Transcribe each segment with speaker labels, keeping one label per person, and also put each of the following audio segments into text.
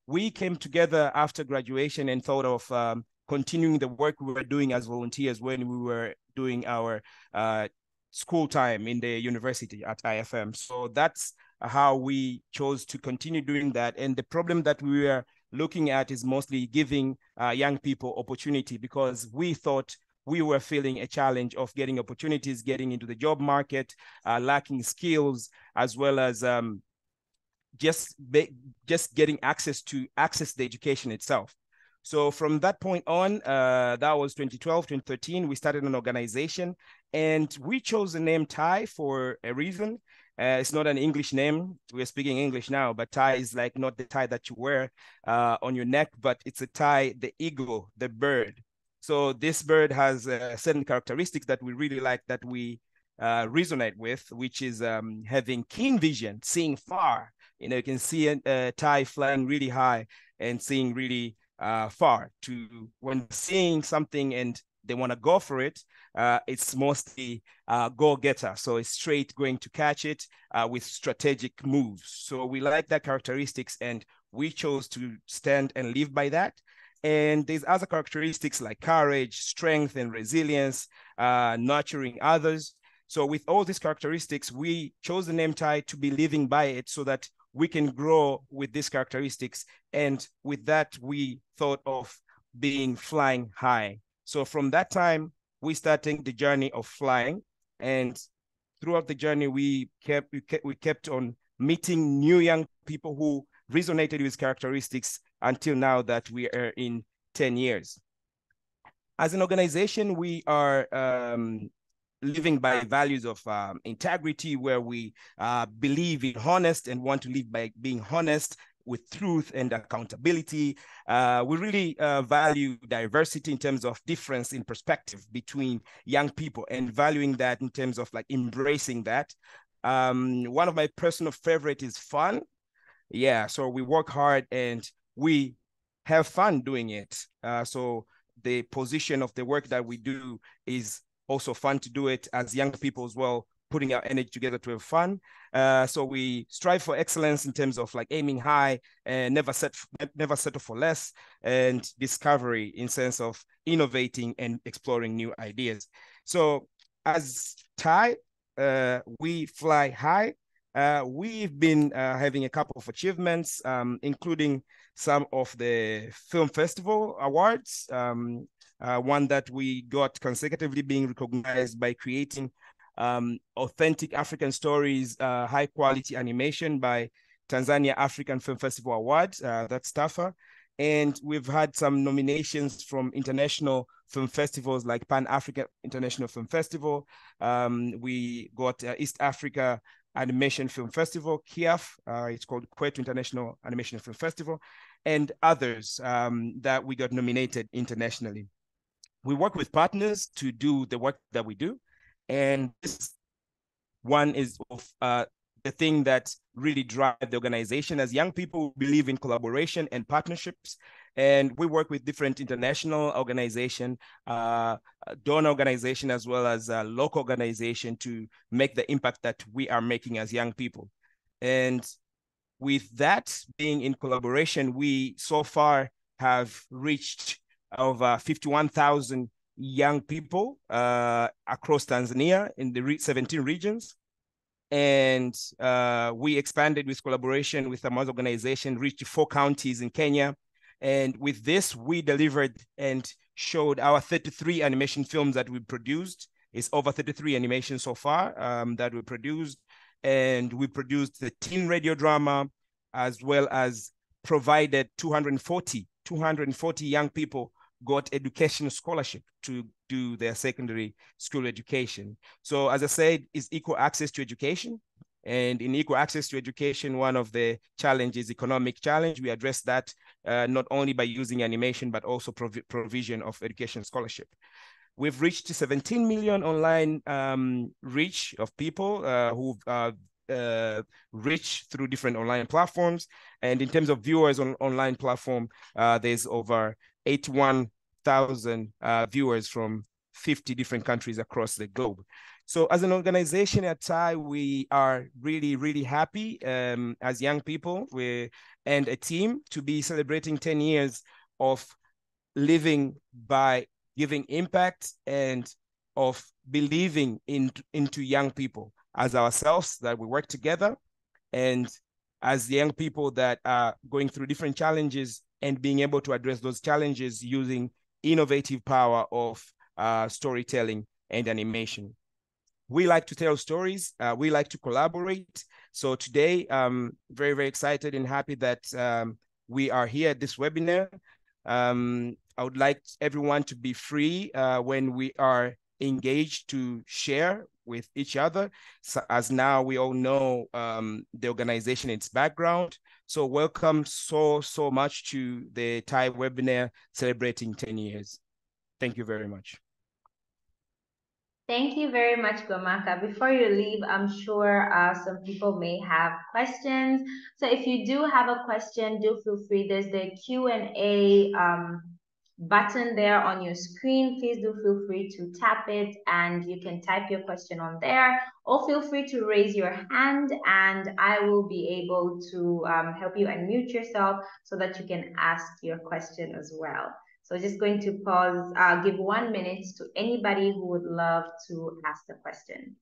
Speaker 1: we came together after graduation and thought of continuing the work we were doing as volunteers when we were doing our school time in the university at IFM. So that's how we chose to continue doing that. And the problem that we were looking at is mostly giving young people opportunity, because we thought we were feeling a challenge of getting opportunities, getting into the job market, lacking skills, as well as just getting access to the education itself. So from that point on, that was 2012, 2013, we started an organization, and we chose the name Thai for a reason. It's not an English name. We're speaking English now, but Thai is like not the tie that you wear on your neck, but it's a Thai, the eagle, the bird. So this bird has certain characteristics that we really like, that we resonate with, which is having keen vision, seeing far. You know, you can see a Thai flying really high and seeing really far. To when seeing something and they want to go for it, it's mostly go-getter. So it's straight going to catch it with strategic moves. So we like that characteristics, and we chose to stand and live by that. And there's other characteristics like courage, strength, and resilience, nurturing others. So with all these characteristics, we chose the name Thai to be living by it, so that we can grow with these characteristics. And with that, we thought of being flying high. So from that time, we started the journey of flying. And throughout the journey, we kept on meeting new young people who resonated with characteristics until now that we are in 10 years. As an organization, we are living by values of integrity, where we believe in honest and want to live by being honest with truth and accountability. We really value diversity in terms of difference in perspective between young people, and valuing that in terms of like embracing that. One of my personal favorite is fun. Yeah, so we work hard and we have fun doing it. So the position of the work that we do is also fun to do it as young people as well, putting our energy together to have fun. So we strive for excellence in terms of like aiming high and never settle for less, and discovery in sense of innovating and exploring new ideas. So as Thai, we fly high. We've been having a couple of achievements, including some of the film festival awards. One that we got consecutively being recognized by creating authentic African stories, high quality animation by Tanzania African Film Festival Awards, that's TAFA. And we've had some nominations from international film festivals like Pan-African International Film Festival. We got East Africa Animation Film Festival, KIAF, it's called Kwetu International Animation Film Festival, and others that we got nominated internationally. We work with partners to do the work that we do. And this one is of the thing that really drive the organization. As young people, we believe in collaboration and partnerships. And we work with different international organizations, donor organization, as well as local organization to make the impact that we are making as young people. And with that being in collaboration, we so far have reached over 51,000 young people across Tanzania in the 17 regions. And we expanded with collaboration with some other organization, reached 4 counties in Kenya. And with this, we delivered and showed our 33 animation films that we produced. It's over 33 animations so far that we produced. And we produced the teen radio drama, as well as provided 240 young people got educational scholarship to do their secondary school education. So as I said, it's equal access to education. And in equal access to education, one of the challenges, economic challenge, we address that not only by using animation, but also provision of education scholarship. We've reached 17 million online reach of people who've reached through different online platforms. And in terms of viewers on online platform, there's over 81,000 viewers from 50 different countries across the globe. So as an organization at TAI, we are really, really happy as young people and a team to be celebrating 10 years of living by giving impact and of believing into young people as ourselves, that we work together, and as young people that are going through different challenges and being able to address those challenges using innovative power of storytelling and animation. We like to tell stories. We like to collaborate. So today, very, very excited and happy that we are here at this webinar. I would like everyone to be free when we are engaged to share with each other, so as now we all know the organization, its background. So welcome so much to the TAI webinar celebrating 10 years. Thank you very much.
Speaker 2: Thank you very much, Gwamaka. Before you leave, I'm sure some people may have questions. So if you do have a question, do feel free. There's the Q&A button there on your screen. Please do feel free to tap it and you can type your question on there, or feel free to raise your hand and I will be able to help you unmute yourself so that you can ask your question as well. So just going to pause, give 1 minute to anybody who would love to ask the question.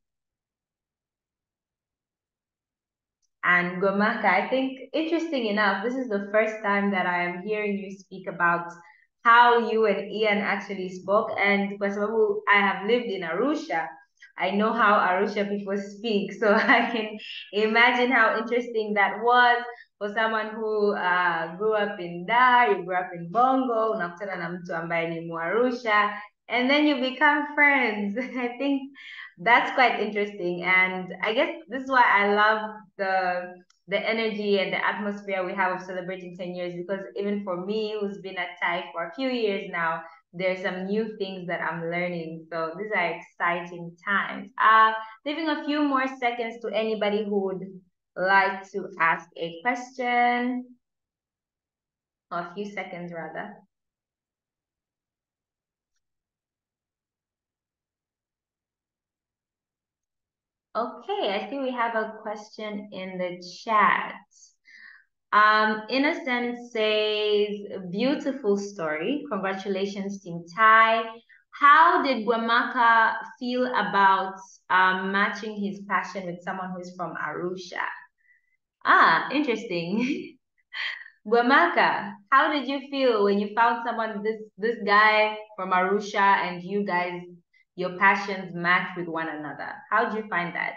Speaker 2: And Gwamaka, I think interesting enough, this is the first time that I am hearing you speak about how you and Ian actually spoke. And kwa sababu I have lived in Arusha, I know how Arusha people speak. So I can imagine how interesting that was for someone who grew up in Dar, you grew up in Bongo, unakutana na mtu ambaye ni Muarusha, and then you become friends. I think that's quite interesting. And I guess this is why I love the energy and the atmosphere we have of celebrating 10 years, because even for me, who's been at TAI for a few years now, there's some new things that I'm learning. So these are exciting times. Leaving a few more seconds to anybody who would like to ask a question, or a few seconds rather. Okay, I see we have a question in the chat. Innocent says, beautiful story. Congratulations, Team TAI. How did Gwamaka feel about matching his passion with someone who is from Arusha? Ah, interesting. Gwamaka, how did you feel when you found someone, this guy from Arusha, and you guys, your passions match with one another? How did you find that?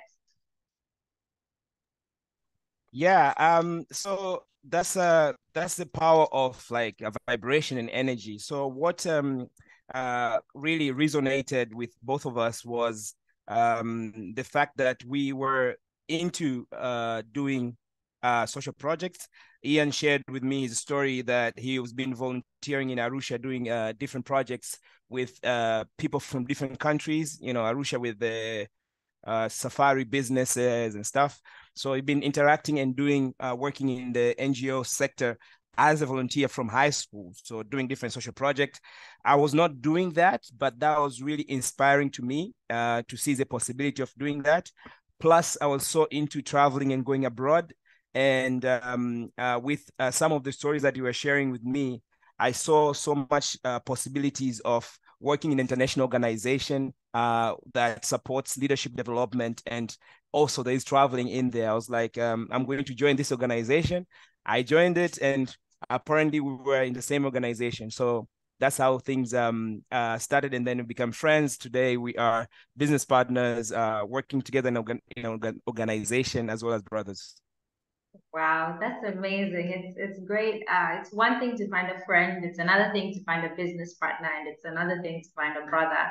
Speaker 1: Yeah, so that's the power of like a vibration and energy. So what really resonated with both of us was the fact that we were into doing social projects. Ian shared with me his story that he was been volunteering in Arusha doing different projects with people from different countries, you know, Arusha with the safari businesses and stuff. So I've been interacting and doing working in the NGO sector as a volunteer from high school. So doing different social projects. I was not doing that, but that was really inspiring to me to see the possibility of doing that. Plus, I was so into traveling and going abroad. And with some of the stories that you were sharing with me, I saw so much possibilities of working in an international organization that supports leadership development, and also there is traveling in there. I was like, I'm going to join this organization. I joined it, and apparently we were in the same organization. So that's how things started, and then we become friends. Today we are business partners, working together in an organization as well as brothers.
Speaker 2: Wow, that's amazing. It's great. It's one thing to find a friend, it's another thing to find a business partner, and it's another thing to find a brother.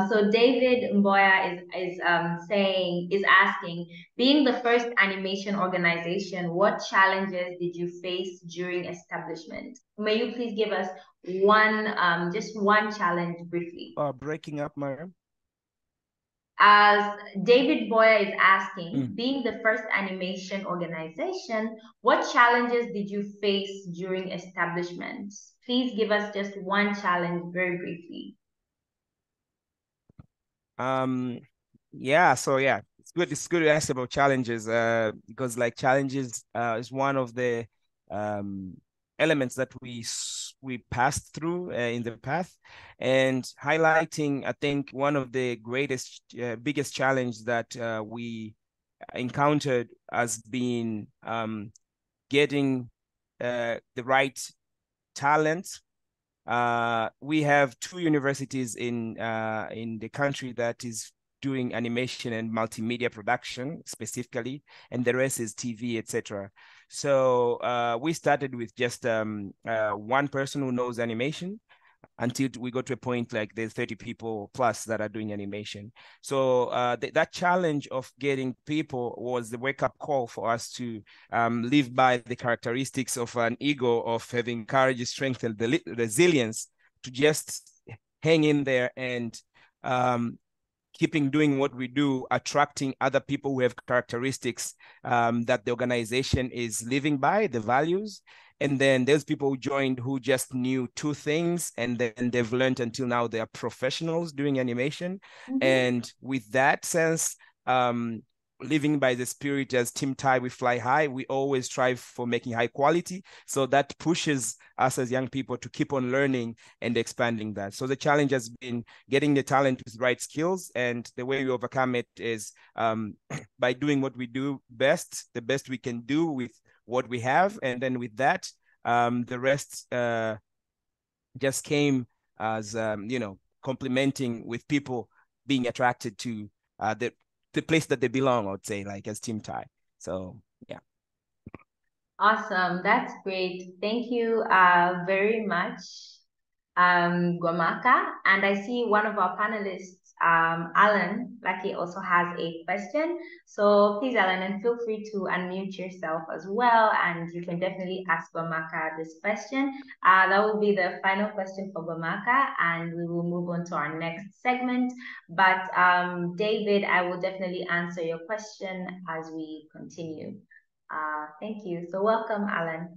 Speaker 2: So David Mboya is asking, being the first animation organization, what challenges did you face during establishment? May you please give us just one challenge briefly?
Speaker 1: Breaking up, Mariam.
Speaker 2: As David Boyer is asking, being the first animation organization, what challenges did you face during establishment? Please give us just one challenge very briefly.
Speaker 1: Yeah, so yeah, it's good. It's good to ask about challenges, because like challenges is one of the um, elements that we passed through in the path, and highlighting, I think one of the greatest, biggest challenge that we encountered as being getting the right talent. We have two universities in the country that is doing animation and multimedia production specifically, and the rest is TV, etc. So we started with just one person who knows animation, until we got to a point like there's 30 people plus that are doing animation. So that challenge of getting people was the wake-up call for us to live by the characteristics of an ego, of having courage, strength, and the resilience to just hang in there and um, keeping doing what we do, attracting other people who have characteristics that the organization is living by, the values. And then there's people who joined who just knew two things, and then they've learned until now they are professionals doing animation.
Speaker 2: Mm-hmm.
Speaker 1: And with that sense, um, living by the spirit as Team Thai, we fly high. We always strive for making high quality. So that pushes us as young people to keep on learning and expanding that. So the challenge has been getting the talent with the right skills, and the way we overcome it is by doing what we do best, the best we can do with what we have, and then with that, the rest just came as complementing with people being attracted to the place that they belong, I would say, like as Team Thai. So yeah.
Speaker 2: Awesome. That's great. Thank you very much, Gwamaka. And I see one of our panelists, Alan, Lucky, also has a question. So please, Alan, and feel free to unmute yourself as well. And you can definitely ask Gwamaka this question. That will be the final question for Gwamaka, and we will move on to our next segment. But David, I will definitely answer your question as we continue. Thank you. So welcome, Alan.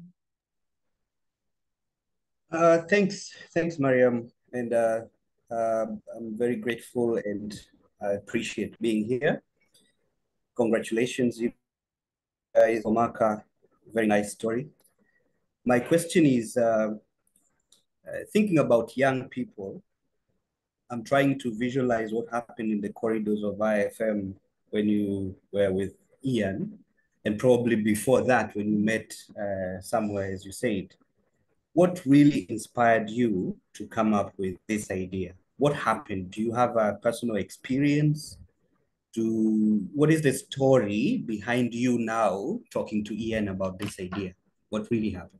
Speaker 3: Thanks, Mariam, and I'm very grateful and I appreciate being here. Congratulations, you guys, Omaka. Very nice story. My question is thinking about young people. I'm trying to visualize what happened in the corridors of IFM when you were with Ian, and probably before that when you met somewhere, as you said. What really inspired you to come up with this idea? What happened? Do you have a personal experience? What is the story behind you now talking to Ian about this idea? What really happened?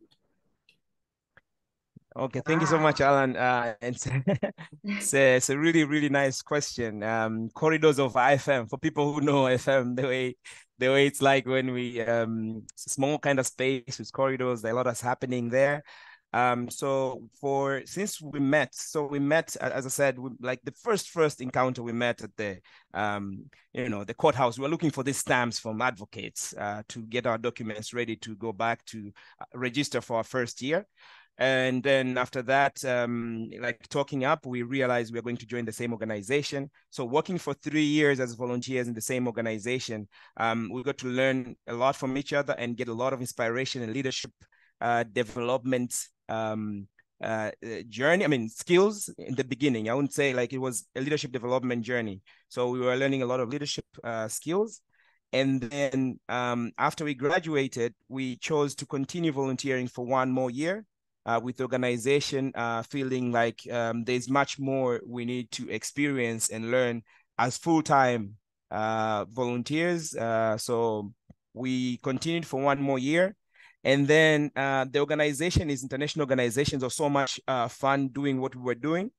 Speaker 1: Okay, thank you so much,
Speaker 2: Wow.
Speaker 1: Alan. It's a really, really nice question. Corridors of IFM, for people who know FM, the way it's like when we it's a small kind of space with corridors, there are a lot that's happening there. So for since we met, as I said, like the first encounter we met at the courthouse. We were looking for these stamps from advocates to get our documents ready to go back to register for our first year. And then after that, like talking up, we realized we are going to join the same organization. So working for 3 years as volunteers in the same organization, we got to learn a lot from each other and get a lot of inspiration and leadership development journey. I mean, skills in the beginning. I wouldn't say like it was a leadership development journey. So we were learning a lot of leadership skills. And then after we graduated, we chose to continue volunteering for one more year with the organization, feeling like there's much more we need to experience and learn as full-time volunteers. So we continued for one more year. And then the organization is international organizations are so much fun doing what we were doing.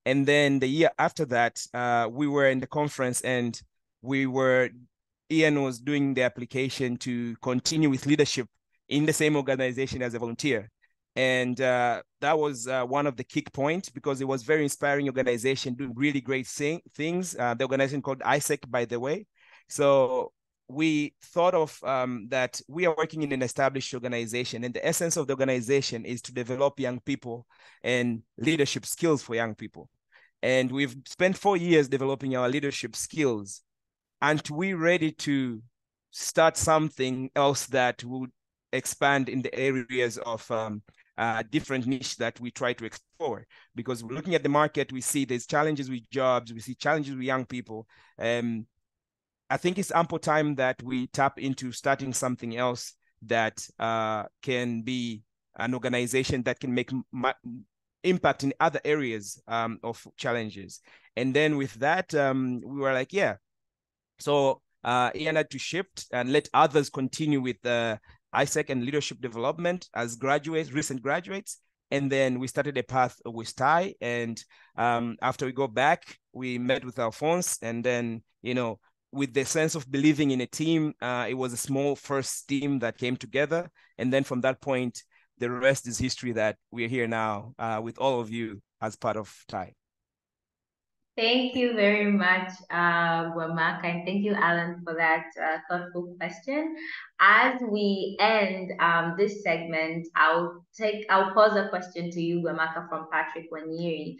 Speaker 1: And then the year after that, we were in the conference and Ian was doing the application to continue with leadership in the same organization as a volunteer. And that was one of the kick points because it was very inspiring organization doing really great things. The organization called ISEC, by the way. So we thought of that we are working in an established organization, and the essence of the organization is to develop young people and leadership skills for young people. And we've spent 4 years developing our leadership skills aren't we ready to start something else that would expand in the areas of different niche that we try to explore? Because we're looking at the market, we see there's challenges with jobs, we see challenges with young people. I think it's ample time that we tap into starting something else that can be an organization that can make impact in other areas of challenges. And then with that, we were like, yeah. So Ian had to shift and let others continue with ISEC and leadership development as graduates, recent graduates. And then we started a path with Ty. And after we go back, we met with Alphonse. And then, you know, with the sense of believing in a team, it was a small first team that came together. And then from that point, the rest is history that we're here now with all of you as part of Ty.
Speaker 2: Thank you very much, Gwamaka, and thank you, Alan, for that thoughtful question. As we end this segment, I'll pose a question to you, Gwamaka, from Patrick Wanyiri.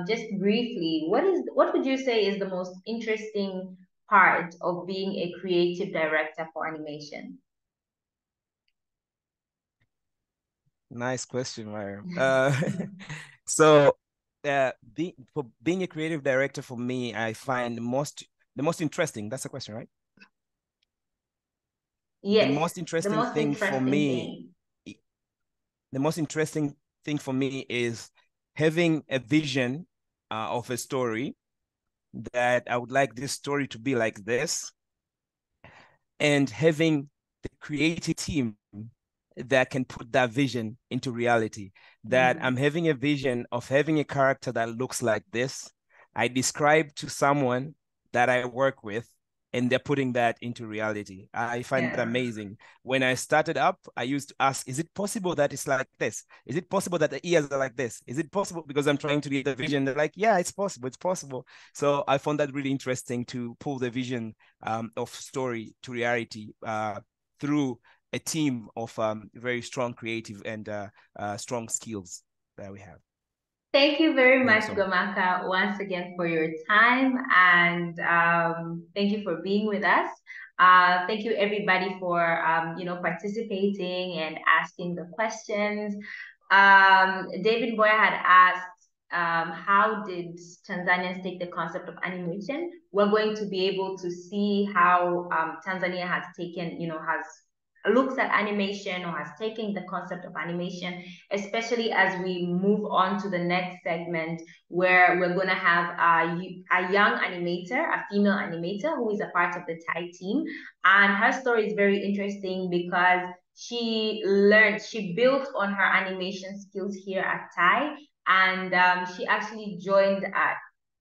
Speaker 2: Just briefly, what would you say is the most interesting part of being a creative director for animation?
Speaker 1: Nice question, Myra. So for being a creative director for me, I find the most interesting. That's the question, right?
Speaker 2: Yes.
Speaker 1: The most interesting thing for me. The most interesting thing for me is having a vision of a story that I would like this story to be like this, and having the creative team that can put that vision into reality. That I'm having a vision of having a character that looks like this. I describe to someone that I work with, and they're putting that into reality. I find that amazing. When I started up, I used to ask, is it possible that it's like this? Is it possible that the ears are like this? Is it possible? Because I'm trying to get the vision. They're like, yeah, it's possible. It's possible. So I found that really interesting to pull the vision of story to reality through a team of very strong creative and strong skills that we have.
Speaker 2: Thank you very much, Gwamaka, once again for your time, and thank you for being with us. Thank you everybody for participating and asking the questions. David Boyer had asked, how did Tanzanians take the concept of animation? We're going to be able to see how Tanzania has taken, has looks at animation or has taken the concept of animation, especially as we move on to the next segment where we're going to have a young animator, a female animator who is a part of the Thai team. And her story is very interesting because she built on her animation skills here at Thai, and she actually joined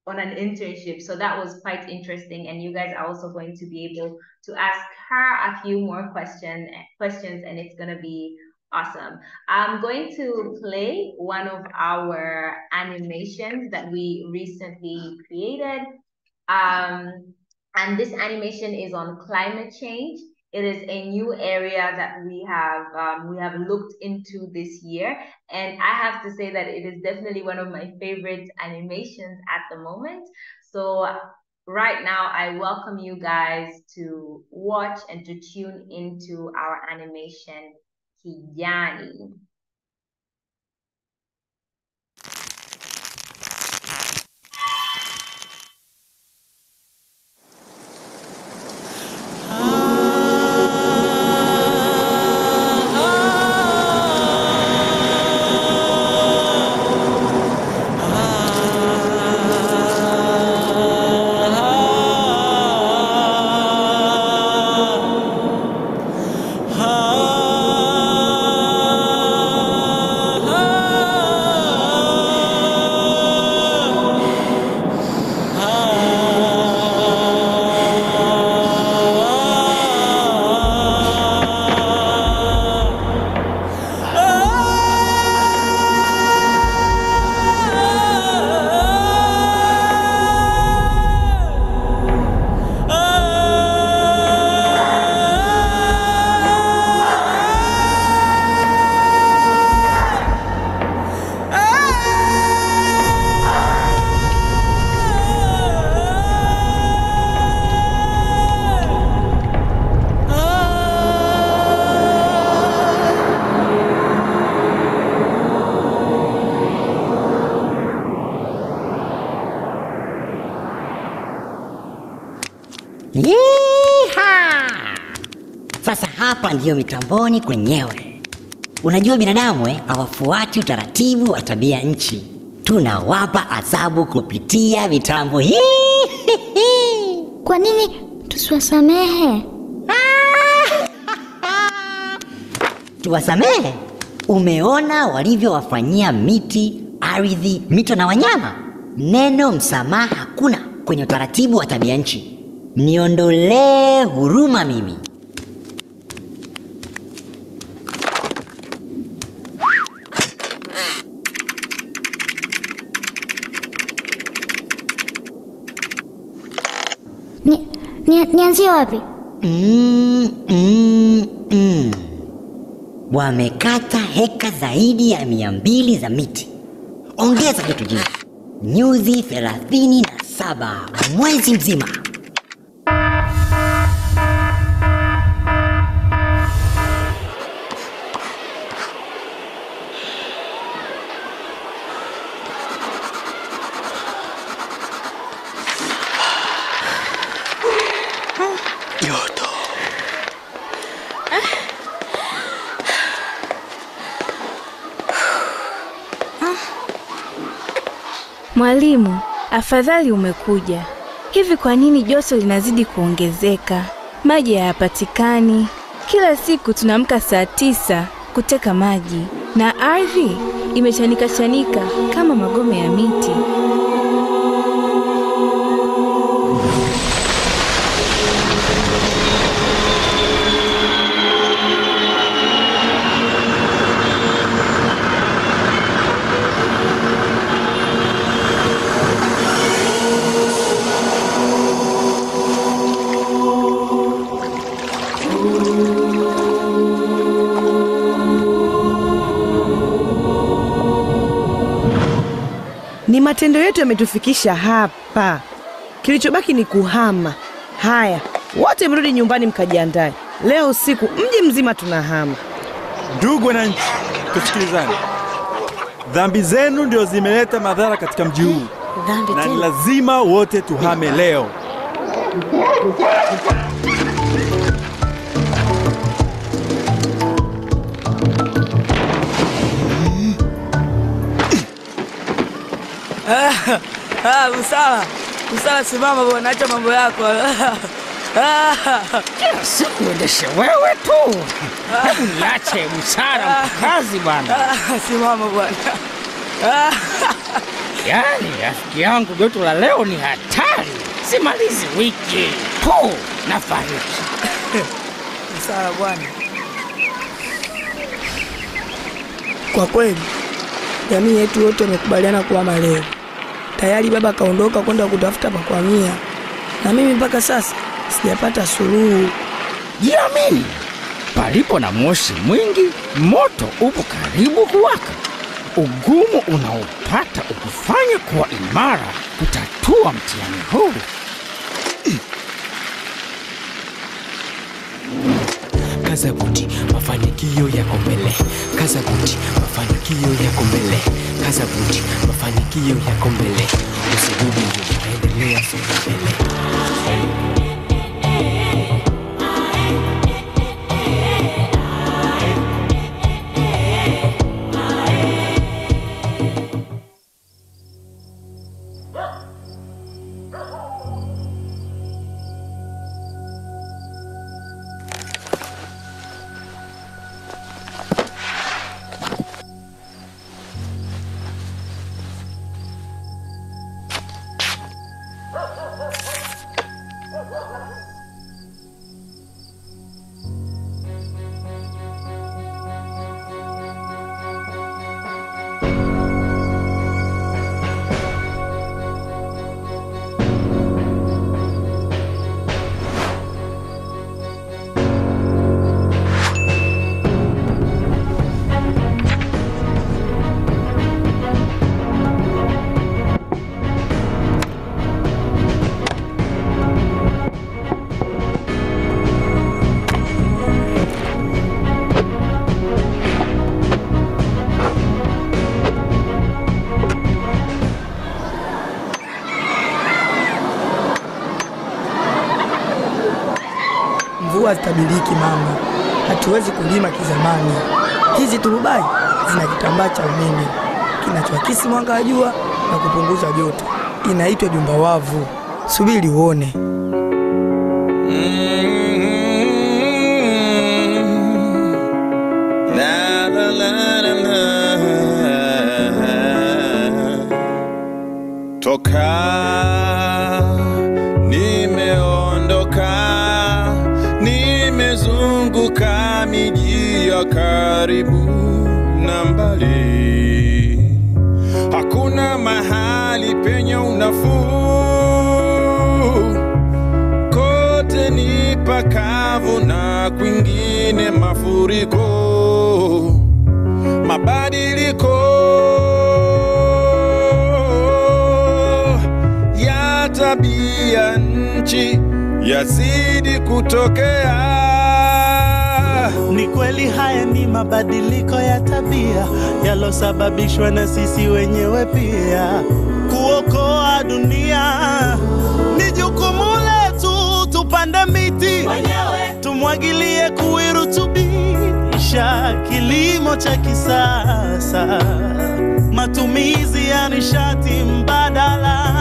Speaker 2: on an internship. So that was quite interesting. And you guys are also going to be able to ask her a few more questions, and it's going to be awesome. I'm going to play one of our animations that we recently created. And this animation is on climate change. It is a new area that we have looked into this year, and I have to say that it is definitely one of my favorite animations at the moment. So right now, I welcome you guys to watch and to tune into our animation, Kijani.
Speaker 4: Yeeha! Sasa hapa ndiyo mitamboni kwenyewe. Unajua binadamu hawafuati utaratibu wa tabia nchi. Tunawapa adhabu kupitia mitambo hii.
Speaker 5: Kwa nini tusiwasamehe?
Speaker 4: Tuwasamehe? Umeona walivyowafanyia miti, ardhi, mito na wanyama? Neno msamaha hakuna kwenye utaratibu wa tabia nchi. Niondolee huruma mimi.
Speaker 5: Nianzie wapi?
Speaker 4: Wamekata heka zaidi ya 200 za miti. Ongeza kitu jingine. Nyuzi 37 mwezi mzima.
Speaker 6: Mwalimu, afadhali umekuja. Hivi kwa nini joto linazidi kuongezeka? Maji hayapatikani. Kila siku tunaamka saa 9 kuteka maji na ardhi imechanika kama magome ya miti.
Speaker 7: Ni matendo yetu yametufikisha hapa. Kilichobaki ni kuhama. Haya, wote mrudi nyumbani mkajiandae. Leo usiku mji mzima tunahama.
Speaker 8: Ndugu wananchi, tusikilizane. Dhambi zenu ndio zimeleta madhara katika mji huu. Na ni lazima wote tuhame leo.
Speaker 9: Usala simama bwana, acha mambo yako.
Speaker 10: Kila siku endeshe wewe tu. Hebu niache busara kazi bwana.
Speaker 9: Simama bwana.
Speaker 10: Yaani rafiki yangu, joto la leo ni hatari. Simalizi wiki tu nafariki.
Speaker 9: Usala bwana. Kwa kweli jamii yetu yote imekubaliana kuhama leo. Tayari baba kaondoka kwenda kutafuta pakwamia. Na mimi mpaka sasa sijapata suluhu.
Speaker 10: Jiamini. Palipo na moshi mwingi, moto upo karibu kuwaka. Ugumu unaopata ukufanya kuwa imara kutatua mtihani huu.
Speaker 11: Kaza buti, mafanikio yako mbele. Kaza buti, mafanikio yako mbele. Kaza buti, mafanikio yako mbele. Usirudi nyuma, endelea songa mbele.
Speaker 9: hazitabiliki mama, hatuwezi kulima kizamani. Hizi turubai zina kitambaa cha umeme kinachoakisi mwanga wa jua na kupunguza joto, inaitwa jumba wavu. Subiri uone.
Speaker 12: Toka nimeondoka, nimezunguka miji ya karibu na mbali, hakuna mahali penye unafuu, kote ni pakavu na kwingine mafuriko, mabadiliko ya tabia nchi yazidi kutokea.
Speaker 13: Ni kweli haya ni mabadiliko ya tabia yalosababishwa na sisi wenyewe pia. Kuokoa dunia ni jukumu letu, tupande miti wenyewe, tumwagilie kuirutubisha kilimo cha kisasa, matumizi ya nishati mbadala.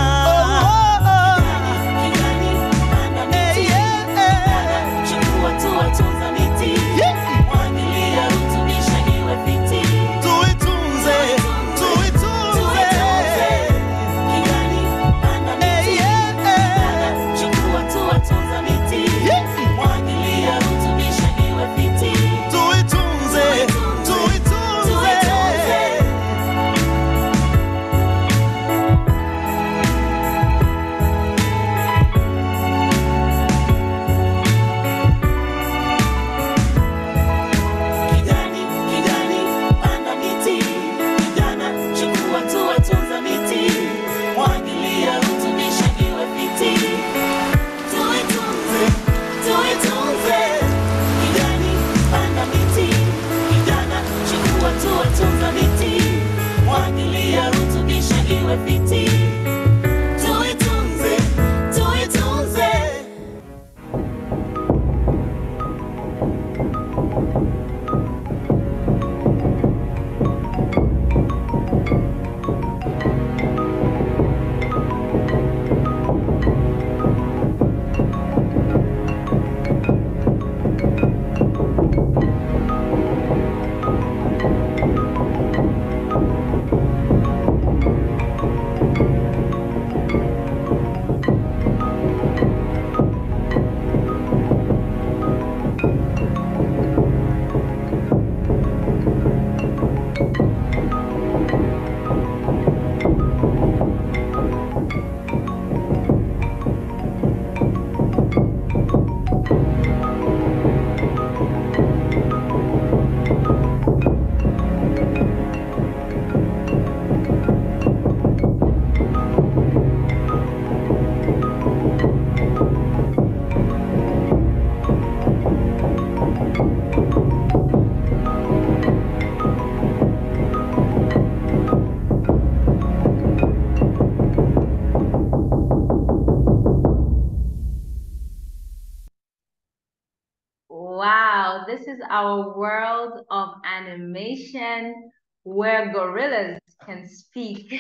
Speaker 2: Wow, this is our world of animation where gorillas can speak.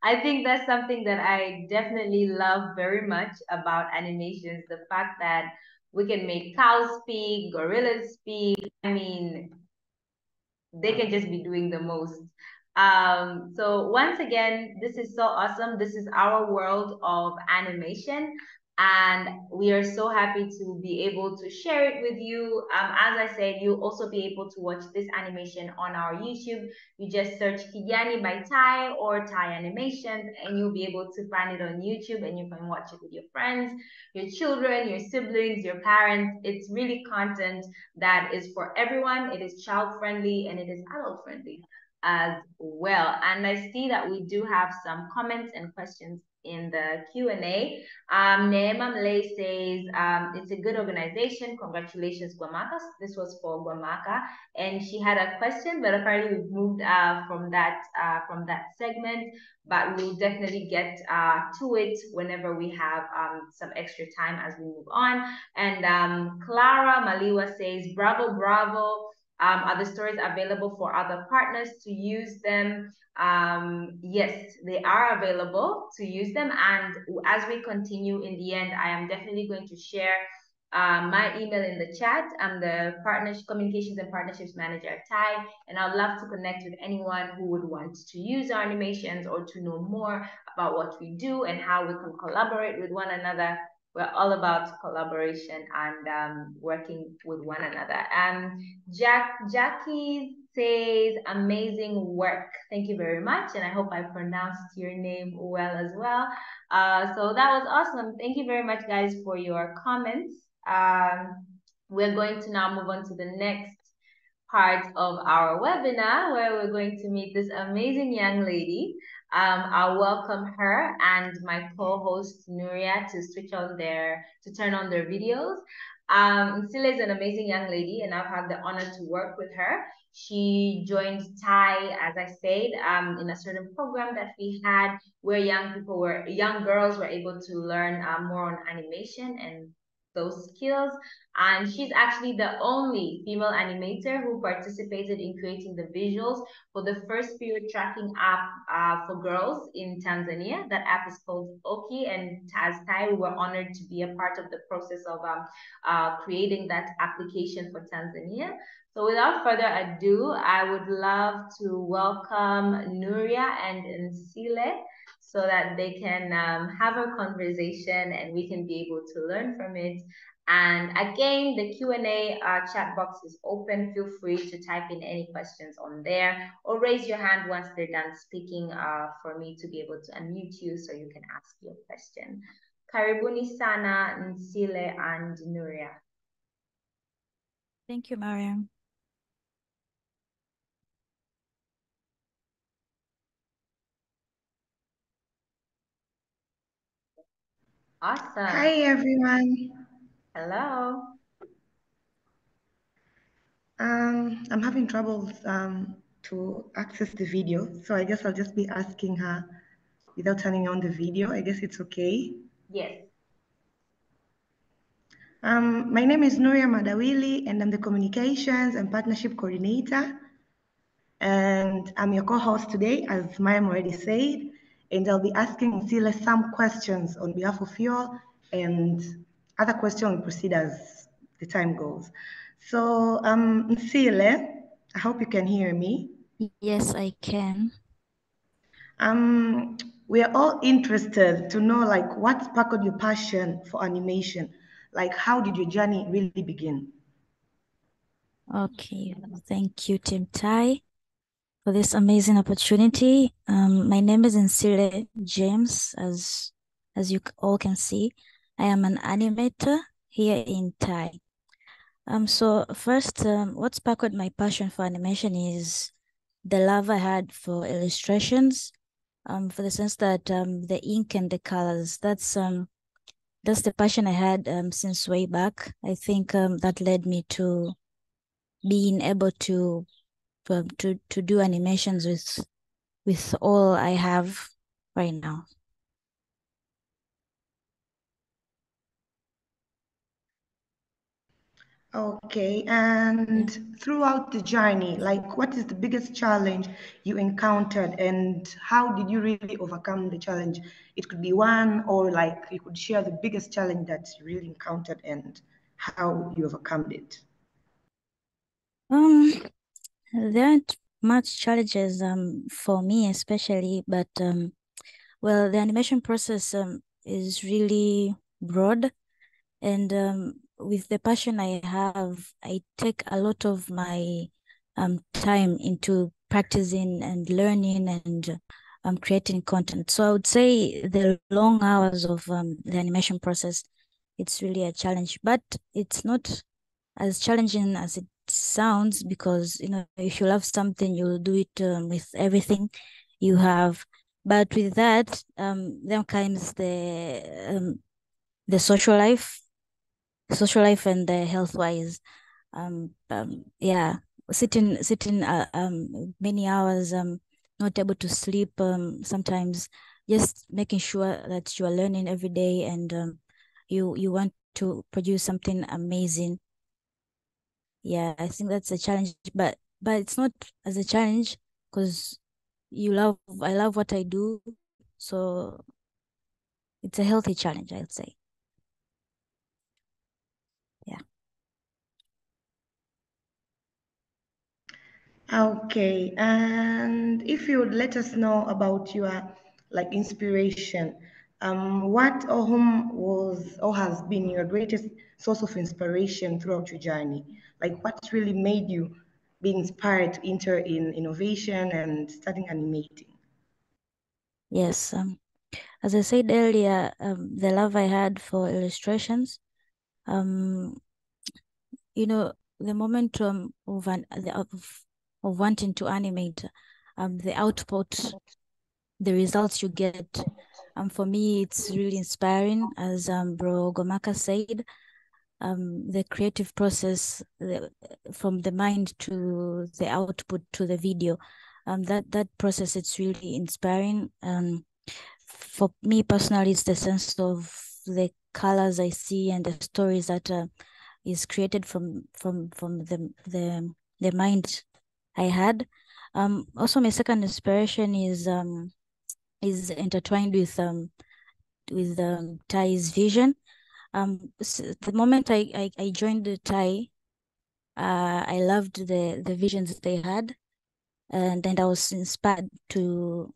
Speaker 2: I think that's something that I definitely love very much about animations, the fact that we can make cows speak, gorillas speak. I mean, they can just be doing the most. So once again, this is so awesome. This is our world of animation. And we are so happy to be able to share it with you. As I said, you'll also be able to watch this animation on our YouTube. You just search Kijani by Thai or Thai Animations, and you'll be able to find it on YouTube, and you can watch it with your friends, your children, your siblings, your parents. It's really content that is for everyone. It is child friendly and it is adult friendly as well. And I see that we do have some comments and questions in the Q&A. Neema Malay says, it's a good organization. Congratulations, Guamaka. This was for Guamaka. And she had a question, but apparently we've moved from that segment. But we'll definitely get to it whenever we have some extra time as we move on. And Clara Maliwa says, bravo, bravo. Are the stories available for other partners to use them? Yes, they are available to use them. And as we continue in the end, I am definitely going to share my email in the chat. I'm the Communications and Partnerships Manager at TIE, and I'd love to connect with anyone who would want to use our animations or to know more about what we do and how we can collaborate with one another. We're all about collaboration and working with one another. Jackie says, amazing work. Thank you very much. And I hope I pronounced your name well as well. So that was awesome. Thank you very much, guys, for your comments. We're going to now move on to the next part of our webinar, where we're going to meet this amazing young lady. I'll welcome her and my co-host Nuria to turn on their videos. Nsile is an amazing young lady, and I've had the honor to work with her. She joined TIE, as I said, in a certain program that we had where young girls were able to learn more on animation and those skills. And she's actually the only female animator who participated in creating the visuals for the first period tracking app for girls in Tanzania. That app is called Oki, and as TIE, we were honored to be a part of the process of creating that application for Tanzania. So without further ado, I would love to welcome Nuria and Nsile so that they can have a conversation and we can be able to learn from it. And again, the Q&A chat box is open. Feel free to type in any questions on there or raise your hand once they're done speaking for me to be able to unmute you so you can ask your question. Karibuni sana, Nsile and Nuria.
Speaker 14: Thank you, Mariam.
Speaker 2: Awesome.
Speaker 15: Hi, everyone.
Speaker 2: Hello.
Speaker 15: I'm having trouble to access the video, so I guess I'll just be asking her without turning on the video. I guess it's okay.
Speaker 2: Yes.
Speaker 15: My name is Nuria Madawili, and I'm the Communications and Partnership Coordinator. And I'm your co-host today, as Mariam already said, and I'll be asking Nsile some questions on behalf of you all, and other questions will proceed as the time goes. So Nsile, I hope you can hear me.
Speaker 14: Yes, I can.
Speaker 15: We are all interested to know, like, what sparked your passion for animation? Like, how did your journey really begin?
Speaker 14: Okay, thank you, Team TIE, for this amazing opportunity. My name is Nsile James, as you all can see. I am an animator here in TIE. So first, what sparked my passion for animation is the love I had for illustrations, for the sense that the ink and the colors, that's the passion I had since way back. I think that led me to being able to do animations with all I have right now.
Speaker 15: Okay, and throughout the journey, like, what is the biggest challenge you encountered and how did you really overcome the challenge? It could be one, or like you could share the biggest challenge that you really encountered and how you overcome it.
Speaker 14: There aren't much challenges for me especially, but well, the animation process is really broad, and with the passion I have, I take a lot of my time into practicing and learning and creating content. So I would say the long hours of the animation process, it's really a challenge, but it's not as challenging as it sounds, because, you know, if you love something, you'll do it with everything you have. But with that, then comes the social life and the health wise. Yeah, sitting many hours, not able to sleep, sometimes just making sure that you are learning every day, and you want to produce something amazing. Yeah, I think that's a challenge, but it's not as a challenge because I love what I do, so it's a healthy challenge, I'd say. Yeah.
Speaker 15: Okay, and if you would let us know about your like inspiration, what or whom was or has been your greatest source of inspiration throughout your journey? Like what really made you be inspired to enter in innovation and starting animating?
Speaker 14: Yes, as I said earlier, the love I had for illustrations, you know, the momentum of wanting to animate, the output, the results you get. For me, it's really inspiring, as Bro Gomaka said. The creative process, from the mind to the output to the video, that process, it's really inspiring. For me personally, it's the sense of the colors I see and the stories that is created from the mind I had. Also, my second inspiration is intertwined with Thai's vision. The moment I joined the Thai, I loved the visions they had, and I was inspired to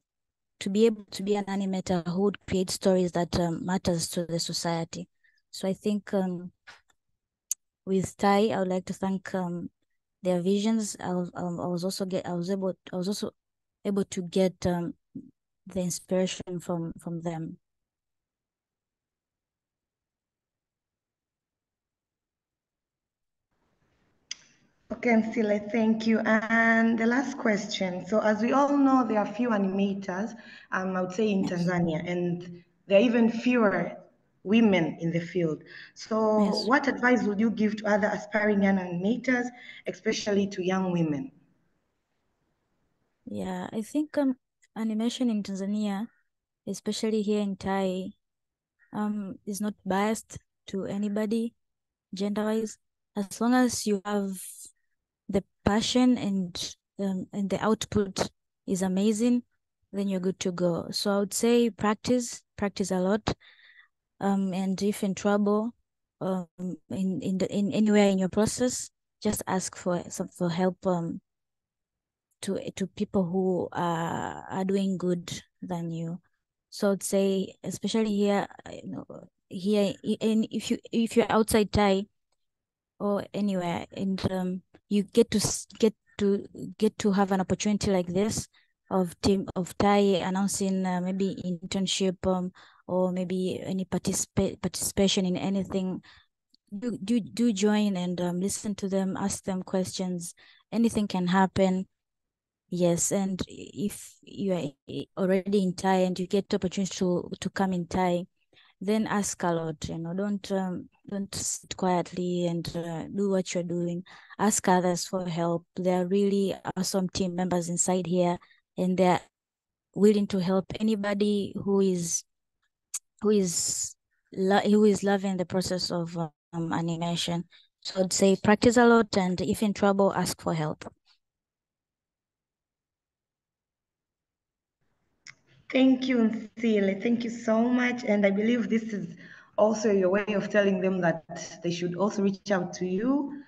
Speaker 14: be able to be an animator who would create stories that matters to the society. So I think with Thai, I would like to thank their visions. I was also able to get the inspiration from them.
Speaker 15: Okay, Nsile, thank you. And the last question. So as we all know, there are few animators, I would say in Tanzania, and there are even fewer women in the field. So what advice would you give to other aspiring young animators, especially to young women?
Speaker 14: Yeah, I think animation in Tanzania, especially here in Thai, is not biased to anybody, gender-wise. As long as you have the passion and the output is amazing, then you're good to go. So I would say practice a lot. And if in trouble, in anywhere in your process, just ask for help to people who are doing good than you. So I'd say, especially here, here, and if you're outside Thai or anywhere, and you get to have an opportunity like this of Thai announcing maybe internship, or maybe any participation in anything, do join and listen to them, ask them questions. Anything can happen. Yes, and if you are already in Thai and you get the opportunity to come in Thai, then ask a lot. Don't sit quietly and do what you're doing. Ask others for help. There are really awesome team members inside here, and they're willing to help anybody who is loving the process of animation. So I'd say practice a lot, and if in trouble, ask for help.
Speaker 15: Thank you, Nsile. Thank you so much. And I believe this is also your way of telling them that they should also reach out to you.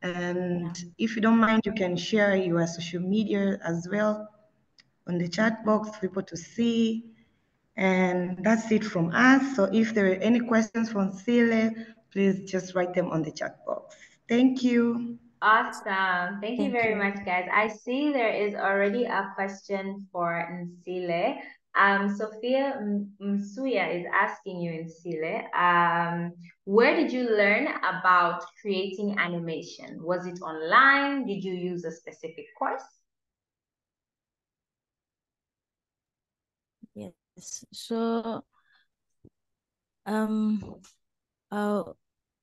Speaker 15: And if you don't mind, you can share your social media as well on the chat box for people to see. And that's it from us. So if there are any questions from Nsile, please just write them on the chat box. Thank you.
Speaker 2: Awesome. Thank you very much, guys. I see there is already a question for Nsile. Sophia Msuya is asking you, Nsile, where did you learn about creating animation? Was it online? Did you use a specific course?
Speaker 14: Yes. So um uh,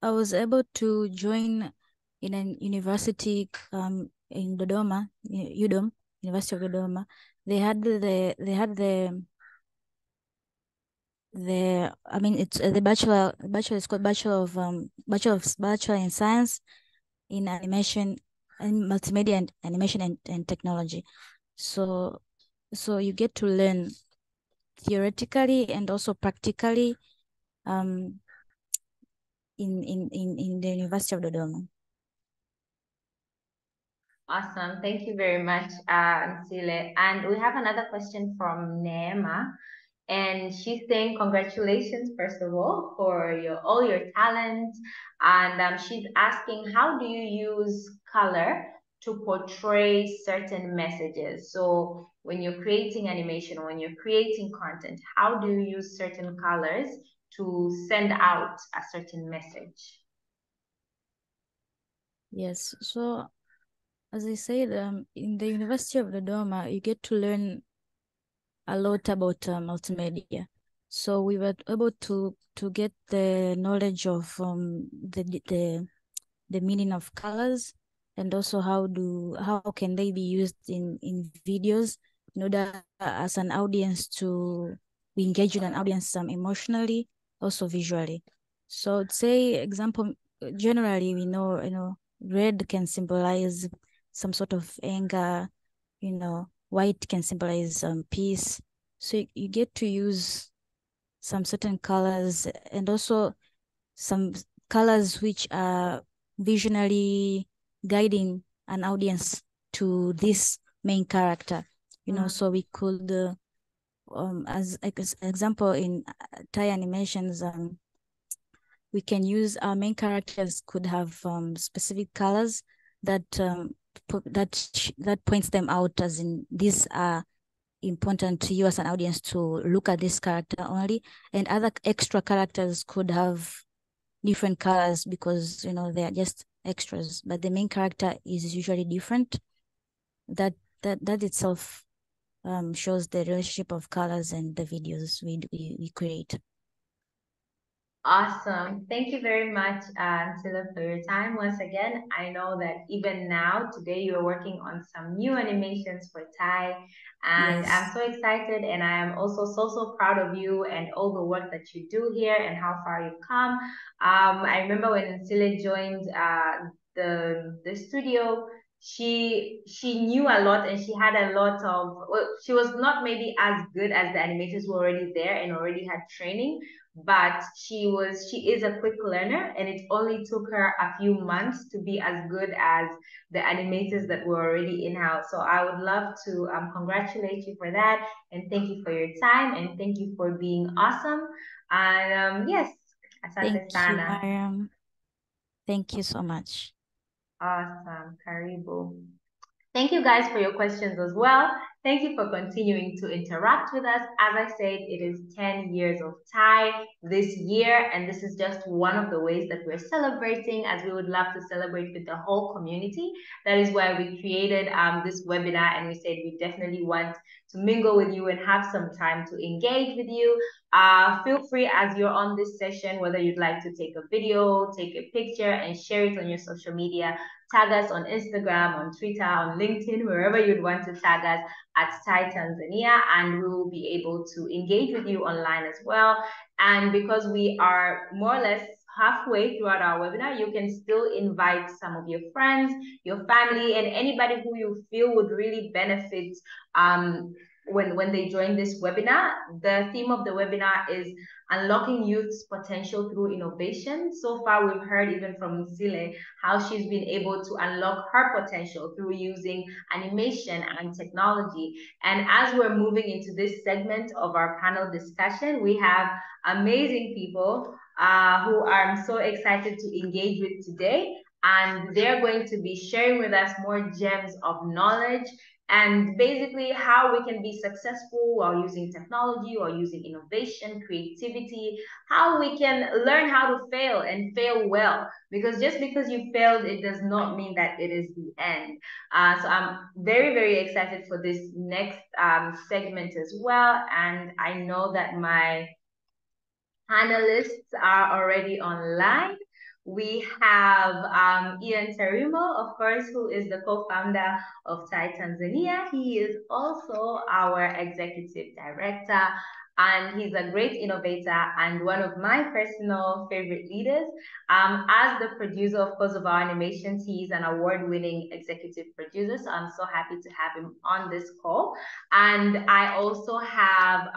Speaker 14: I was able to join in a university in Dodoma, UDOM, University of Dodoma. They had the I mean it's the bachelor is called bachelor in science in animation and multimedia and animation and technology. So you get to learn theoretically and also practically in the University of Dodoma.
Speaker 2: Awesome. Thank you very much, Nsile. And we have another question from Neema. And she's saying congratulations, first of all, for all your talent. And she's asking, how do you use color to portray certain messages? So when you're creating animation or when you're creating content, how do you use certain colors to send out a certain message?
Speaker 14: Yes. So as I said, in the University of Dodoma, you get to learn a lot about multimedia. So we were able to get the knowledge of the meaning of colors, and also how can they be used in videos in order as an audience to engage with an audience emotionally, also visually. So say example, generally we know red can symbolize some sort of anger, white can symbolize peace. So you get to use some certain colors, and also some colors which are visionally guiding an audience to this main character. So we could, as example in Thai animations, we can use our main characters could have specific colors that that points them out, as in these are important to you as an audience to look at this character only, and other extra characters could have different colors because they are just extras, but the main character is usually different. That itself shows the relationship of colors and the videos we create.
Speaker 2: Awesome. Thank you very much, Sila, for your time once again. I know that even now, today, you're working on some new animations for Thai, and
Speaker 14: Yes.
Speaker 2: I'm so excited, and I am also so proud of you and all the work that you do here and how far you've come. I remember when Sila joined the studio, she knew a lot and she had a lot of, well, she was not maybe as good as the animators who were already there and already had training, but she is a quick learner, and it only took her a few months to be as good as the animators that were already in-house. So I would love to congratulate you for that, and thank you for your time, and thank you for being awesome. And yes, asante
Speaker 14: Thank you,
Speaker 2: sana.
Speaker 14: Mariam. Thank you so much.
Speaker 2: Awesome. Karibu. Thank you guys for your questions as well. Thank you for continuing to interact with us. As I said, it is 10 years of Thai this year, and this is just one of the ways that we're celebrating, as we would love to celebrate with the whole community. That is why we created this webinar, and we said we definitely want to mingle with you and have some time to engage with you. Feel free as you're on this session, whether you'd like to take a video, take a picture, and share it on your social media. Tag us on Instagram, on Twitter, on LinkedIn, wherever you'd want to tag us at Thai Tanzania, and we will be able to engage with you online as well. And because we are more or less halfway throughout our webinar, you can still invite some of your friends, your family, and anybody who you feel would really benefit when they join this webinar. The theme of the webinar is unlocking youth's potential through innovation. So far, we've heard even from Zile how she's been able to unlock her potential through using animation and technology. And as we're moving into this segment of our panel discussion, we have amazing people who I'm so excited to engage with today. And they're going to be sharing with us more gems of knowledge and basically how we can be successful while using technology, or using innovation, creativity, how we can learn how to fail and fail well. Because just because you failed, it does not mean that it is the end. So I'm very, very excited for this next segment as well. And I know that my panelists are already online. We have Ian Tarimo, of course, who is the co-founder of TAI Tanzania. He is also our executive director, and he's a great innovator and one of my personal favorite leaders. As the producer, of course, of our animations, he's an award-winning executive producer, so I'm so happy to have him on this call. And I also have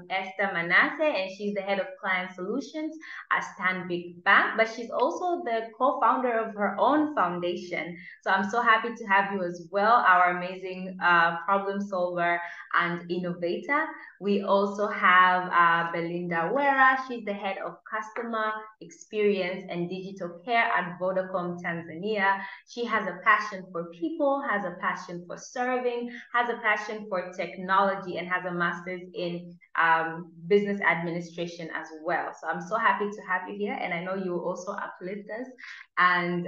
Speaker 2: Esther Manasseh, and she's the head of client solutions at Stanbic Bank, but she's also the co-founder of her own foundation. So I'm so happy to have you as well, our amazing problem solver and innovator. We also have Belinda Wera. She's the head of customer experience and digital care at Vodacom Tanzania. She has a passion for people, has a passion for serving, has a passion for technology, and has a master's in business administration as well. So I'm so happy to have you here, and I know you will also uplift us and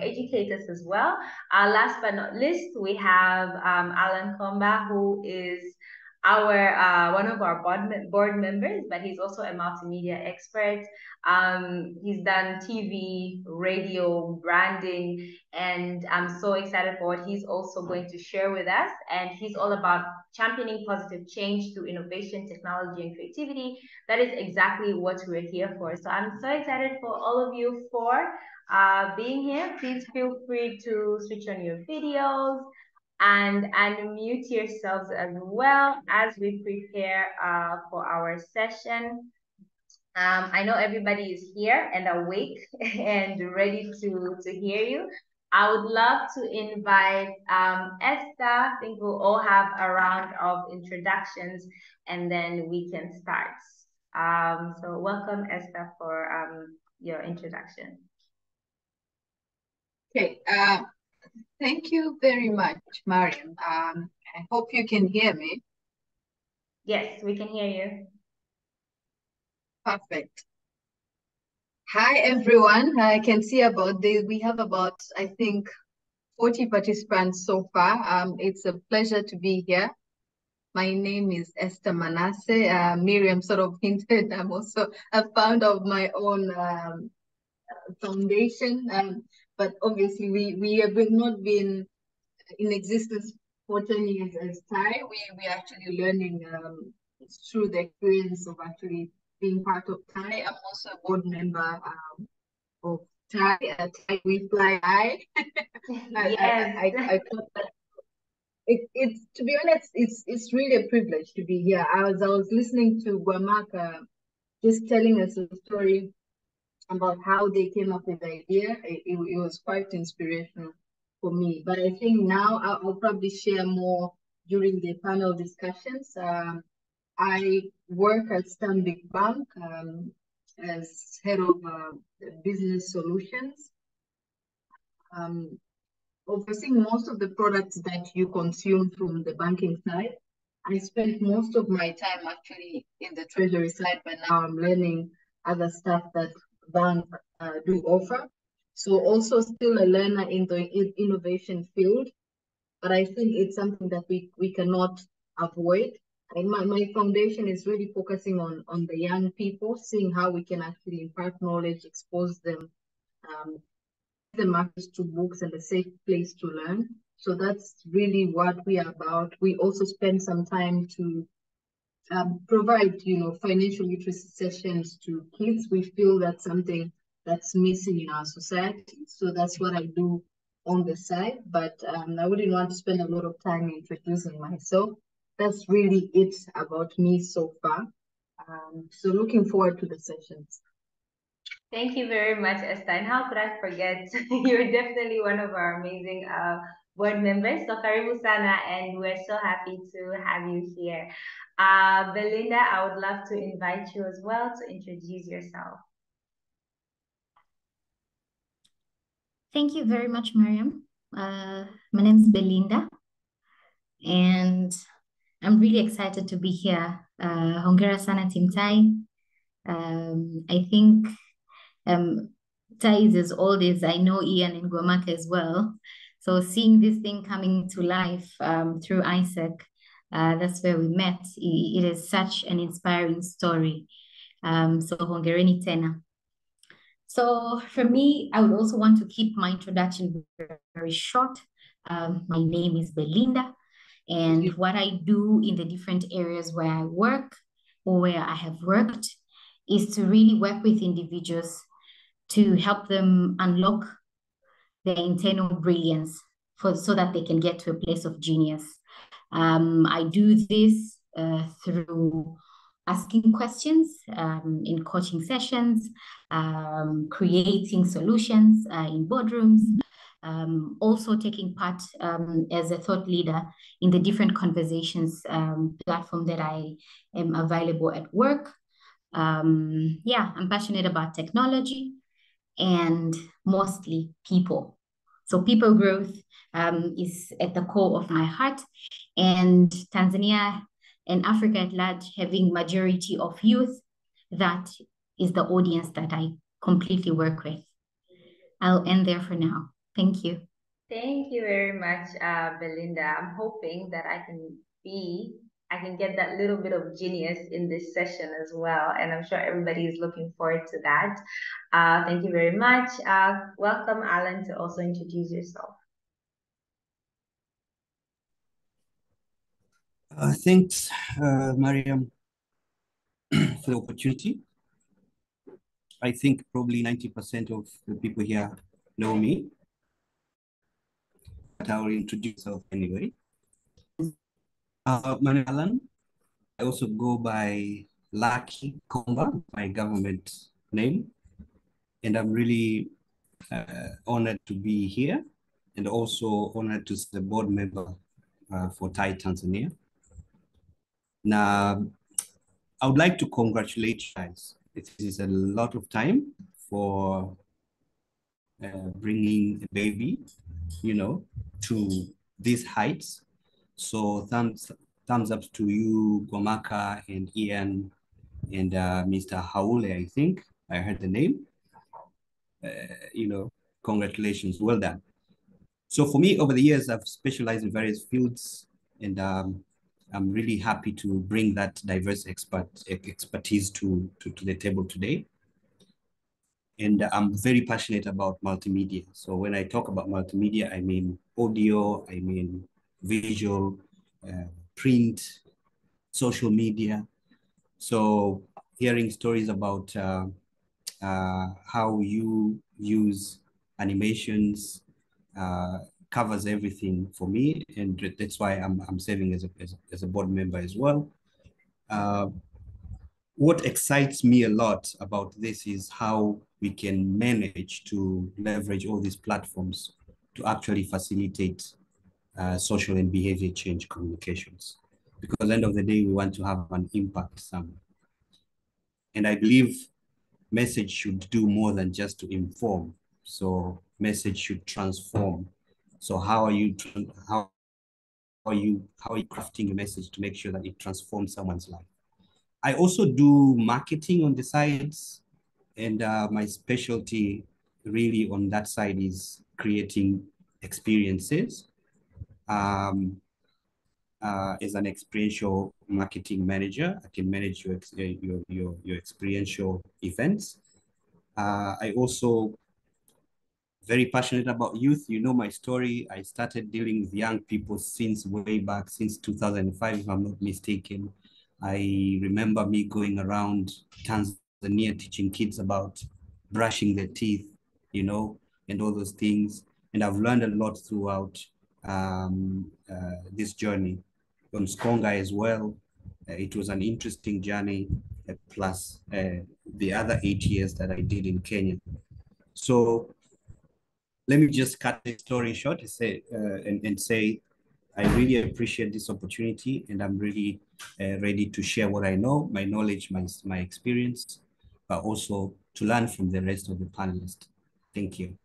Speaker 2: educate us as well. Last but not least, we have Alan Komba, who is our one of our board members, but he's also a multimedia expert. He's done TV, radio, branding, and I'm so excited for what he's also going to share with us. And he's all about championing positive change through innovation, technology, and creativity. That is exactly what we're here for. So I'm so excited for all of you for being here. Please feel free to switch on your videos and unmute yourselves as well as we prepare for our session. I know everybody is here and awake and ready to hear you. I would love to invite Esther. I think we'll all have a round of introductions and then we can start. So welcome, Esther, for your introduction.
Speaker 16: Okay, thank you very much, Mariam. I hope you can hear me.
Speaker 2: Yes, we can hear you.
Speaker 16: Perfect. Hi, everyone. I can see we have about, I think, 40 participants so far. It's a pleasure to be here. My name is Esther Manasseh. Miriam sort of hinted I'm also a founder of my own foundation. But obviously, we have not been in existence for 10 years as TAI. We are actually learning through the experience of actually being part of TAI. I'm also a board member of TAI. TAI We Fly High.
Speaker 2: Yes.
Speaker 16: I thought that it's to be honest, it's really a privilege to be here. I was listening to Gwamaka just telling us a story about how they came up with the idea. It was quite inspirational for me. But I think now I'll probably share more during the panel discussions. I work at Stanbic Bank as head of business solutions. Overseeing most of the products that you consume from the banking side. I spent most of my time actually in the treasury side, but now I'm learning other stuff that bank do offer. So also still a learner in the innovation field, but I think it's something that we cannot avoid. And my foundation is really focusing on the young people, seeing how we can actually impart knowledge, expose them, them access to books and a safe place to learn. So that's really what we are about. We also spend some time to provide, financial literacy sessions to kids. We feel that's something that's missing in our society. So that's what I do on the side. But I wouldn't want to spend a lot of time introducing myself. That's really it about me so far. So looking forward to the sessions.
Speaker 2: Thank you very much, Esther. And how could I forget? You're definitely one of our amazing board members. So karibu sana, and we're so happy to have you here. Belinda, I would love to invite you as well to introduce yourself.
Speaker 17: Thank you very much, Mariam. My name is Belinda. and I'm really excited to be here. Hongera sana Team Tai. I think Tai is as old as I know Ian and Gwamaka as well. So seeing this thing coming to life through Isaac, that's where we met. It is such an inspiring story. So hongereni tena. So for me, I would also want to keep my introduction very short. My name is Belinda, and what I do in the different areas where I work or where I have worked is to really work with individuals to help them unlock their internal brilliance so that they can get to a place of genius. I do this through asking questions in coaching sessions, creating solutions in boardrooms, also taking part as a thought leader in the different conversations platform that I am available at work. Yeah, I'm passionate about technology and mostly people. So people growth is at the core of my heart, and Tanzania and Africa at large having majority of youth, that is the audience that I completely work with. I'll end there for now. Thank you.
Speaker 2: Thank you very much, Belinda. I'm hoping that I can get that little bit of genius in this session as well. And I'm sure everybody is looking forward to that. Thank you very much. Welcome, Alan, to also introduce yourself.
Speaker 3: Thanks, Mariam, for the opportunity. I think probably 90% of the people here know me, but I will introduce myself anyway. My name is Alan. I also go by Lucky Komba, my government name, and I'm really honored to be here and also honored to be the board member for Tai Tanzania. Now, I would like to congratulate you guys. It is a lot of time for bringing a baby, to these heights. So thumbs up to you, Gwamaka and Ian and Mr. Haule, I think I heard the name. Congratulations, well done. So for me, over the years, I've specialized in various fields, and I'm really happy to bring that diverse expertise to the table today. And I'm very passionate about multimedia. So when I talk about multimedia, I mean audio, I mean visual, print, social media. So hearing stories about how you use animations covers everything for me, and that's why I'm serving as a board member as well. What excites me a lot about this is how we can manage to leverage all these platforms to actually facilitate social and behavior change communications. Because at the end of the day, we want to have an impact somewhere. And I believe message should do more than just to inform. So message should transform. So how are you crafting a message to make sure that it transforms someone's life? I also do marketing on the sides, and my specialty really on that side is creating experiences. As an experiential marketing manager, I can manage your experiential events. I also very passionate about youth. You know my story. I started dealing with young people since way back, since 2005, if I'm not mistaken. I remember me going around Tanzania teaching kids about brushing their teeth, and all those things. And I've learned a lot throughout this journey. On Skonga as well, it was an interesting journey, plus the other 8 years that I did in Kenya. So let me just cut the story short and say, I really appreciate this opportunity, and I'm really ready to share what I know, my knowledge, my experience, but also to learn from the rest of the panelists. Thank you.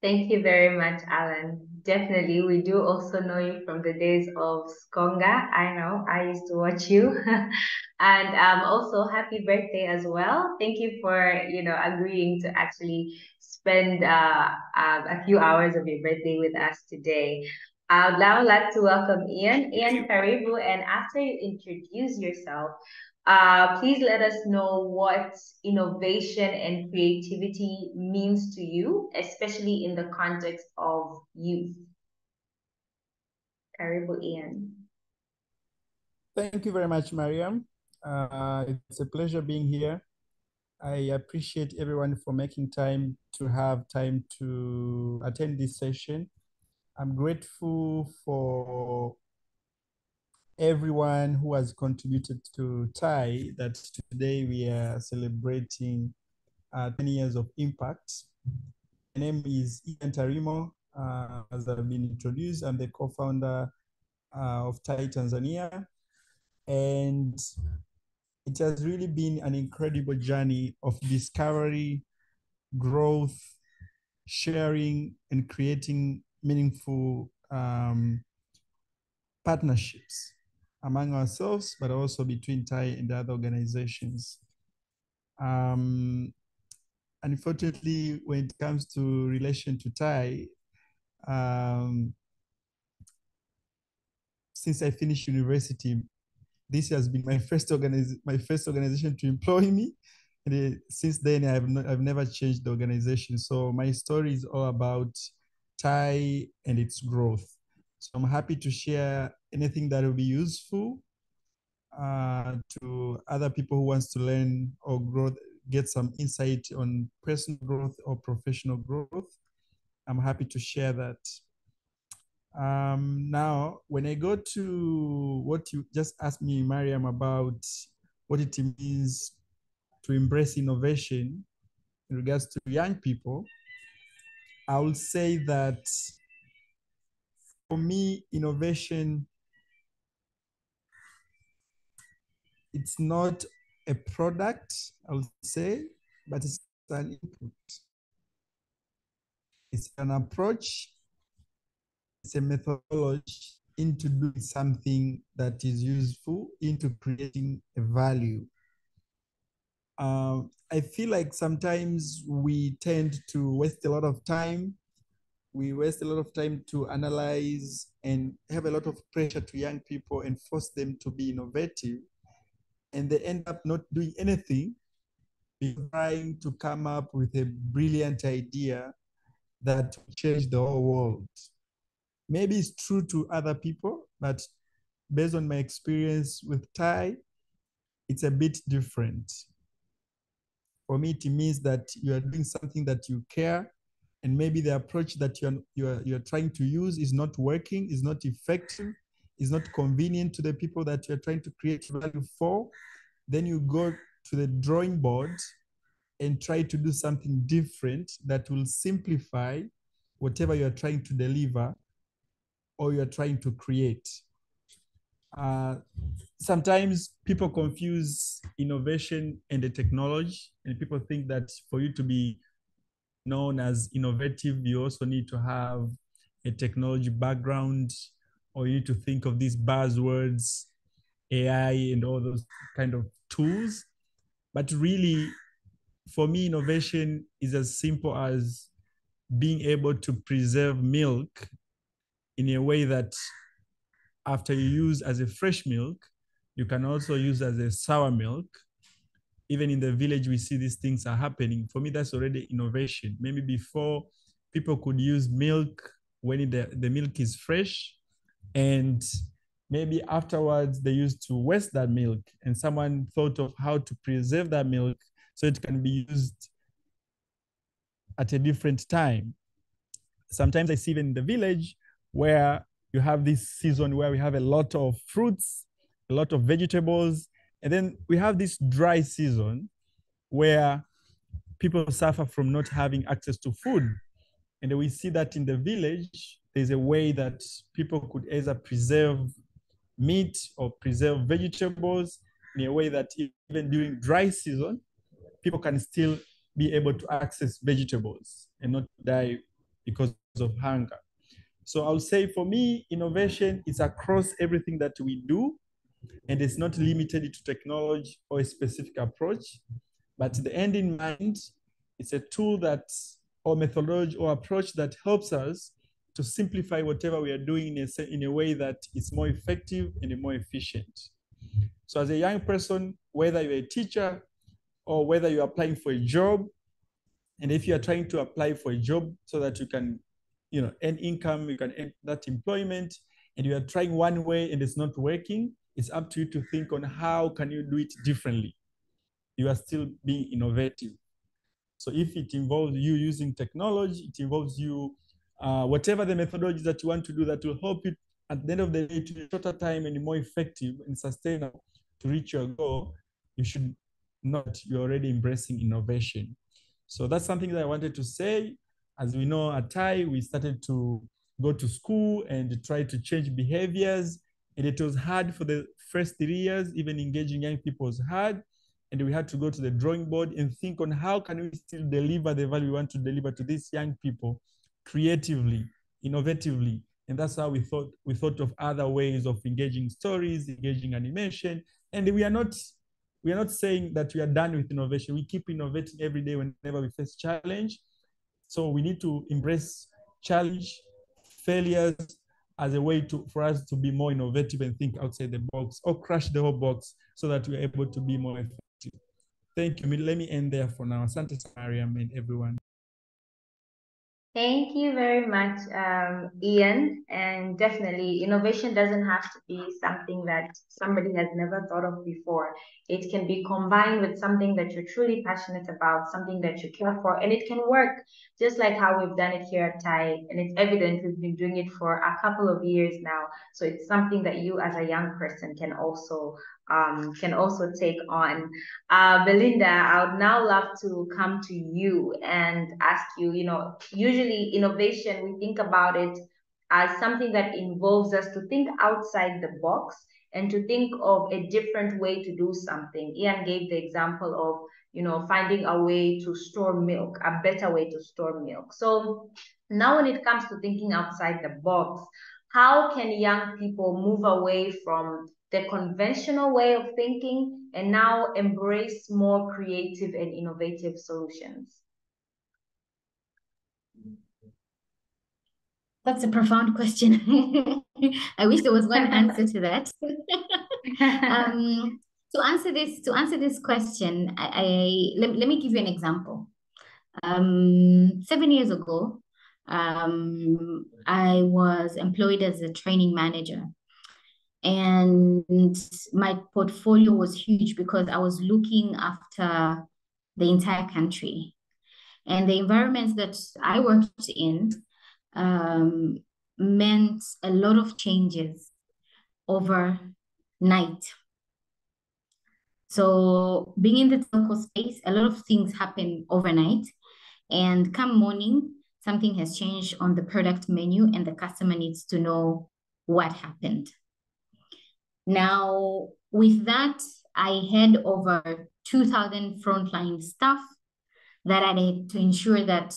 Speaker 2: Thank you very much, Alan. Definitely, we do also know you from the days of Skonga. I know, I used to watch you. And also happy birthday as well. Thank you for, agreeing to actually spend a few hours of your birthday with us today. I would now like to welcome Ian. Ian Karibu, and after you introduce yourself, please let us know what innovation and creativity means to you, especially in the context of youth. Karibu, Ian.
Speaker 18: Thank you very much, Mariam. It's a pleasure being here. I appreciate everyone for making time to attend this session. I'm grateful for everyone who has contributed to TIE, that today we are celebrating 10 years of impact. My name is Ian Tarimo. As I've been introduced, I'm the co-founder of TIE Tanzania. And it has really been an incredible journey of discovery, growth, sharing, and creating meaningful partnerships among ourselves, but also between TIE and other organizations. Unfortunately, when it comes to relation to TIE, since I finished university, this has been my first organization to employ me. And since then, I've never changed the organization. So my story is all about TIE and its growth. So I'm happy to share anything that will be useful to other people who wants to learn or grow, get some insight on personal growth or professional growth. I'm happy to share that. Now, when I go to what you just asked me, Mariam, about what it means to embrace innovation in regards to young people, I will say that for me, innovation, it's not a product, I would say, but it's an input. It's an approach, it's a methodology into doing something that is useful, into creating a value. I feel like sometimes we tend to waste a lot of time. We waste a lot of time to analyze and have a lot of pressure to young people and force them to be innovative. And they end up not doing anything, trying to come up with a brilliant idea that will change the whole world. Maybe it's true to other people, but based on my experience with TIE, it's a bit different. For me, it means that you are doing something that you care, and maybe the approach that you're trying to use is not working, is not effective, is not convenient to the people that you're trying to create value for. Then you go to the drawing board and try to do something different that will simplify whatever you're trying to deliver or you're trying to create. Sometimes people confuse innovation and the technology, and people think that for you to be known as innovative, you also need to have a technology background, or you need to think of these buzzwords, AI and all those kind of tools. But really, for me, innovation is as simple as being able to preserve milk in a way that after you use as a fresh milk, you can also use as a sour milk. Even in the village, we see these things are happening. For me, that's already innovation. Maybe before, people could use milk when the milk is fresh, and maybe afterwards they used to waste that milk, and someone thought of how to preserve that milk so it can be used at a different time. Sometimes I see even in the village where you have this season where we have a lot of fruits, a lot of vegetables, and then we have this dry season where people suffer from not having access to food. And we see that in the village, there's a way that people could either preserve meat or preserve vegetables in a way that even during dry season, people can still be able to access vegetables and not die because of hunger. So I'll say for me, innovation is across everything that we do, and it's not limited to technology or a specific approach, but the end in mind, it's a tool that, or methodology or approach that helps us to simplify whatever we are doing in a way that is more effective and more efficient. So as a young person, whether you're a teacher or whether you're applying for a job, and if you are trying to apply for a job so that you can, earn income, you can earn that employment, and you are trying one way and it's not working, it's up to you to think on how can you do it differently. You are still being innovative. So if it involves you using technology, it involves you, whatever the methodology that you want to do that will help you at the end of the day to shorter time and more effective and sustainable to reach your goal, you should not, you're already embracing innovation. So that's something that I wanted to say. As we know, at TAI, we started to go to school and try to change behaviors. And it was hard for the first 3 years, even engaging young people was hard. And we had to go to the drawing board and think on how can we still deliver the value we want to deliver to these young people creatively, innovatively. And that's how we thought of other ways of engaging stories, engaging animation. And we are not saying that we are done with innovation. We keep innovating every day whenever we face challenge. So we need to embrace challenge, failures as a way for us to be more innovative and think outside the box or crush the whole box so that we're able to be more effective. Thank you. Let me end there for now. Asante Mariam and everyone.
Speaker 2: Thank you very much, Ian. And definitely, innovation doesn't have to be something that somebody has never thought of before. It can be combined with something that you're truly passionate about, something that you care for, and it can work just like how we've done it here at TAI. And it's evident we've been doing it for a couple of years now. So it's something that you as a young person can also take on. Belinda, I would now love to come to you and ask you, usually innovation, we think about it as something that involves us to think outside the box and to think of a different way to do something. Ian gave the example of, finding a way to store milk, a better way to store milk. So now when it comes to thinking outside the box, how can young people move away from the conventional way of thinking and now embrace more creative and innovative solutions?
Speaker 17: That's a profound question. I wish there was one answer to that. To answer this question, let me give you an example. 7 years ago, I was employed as a training manager. And my portfolio was huge because I was looking after the entire country. And the environments that I worked in meant a lot of changes overnight. So being in the telco space, a lot of things happen overnight. And come morning, something has changed on the product menu and the customer needs to know what happened. Now, with that, I had over 2,000 frontline staff that I had to ensure that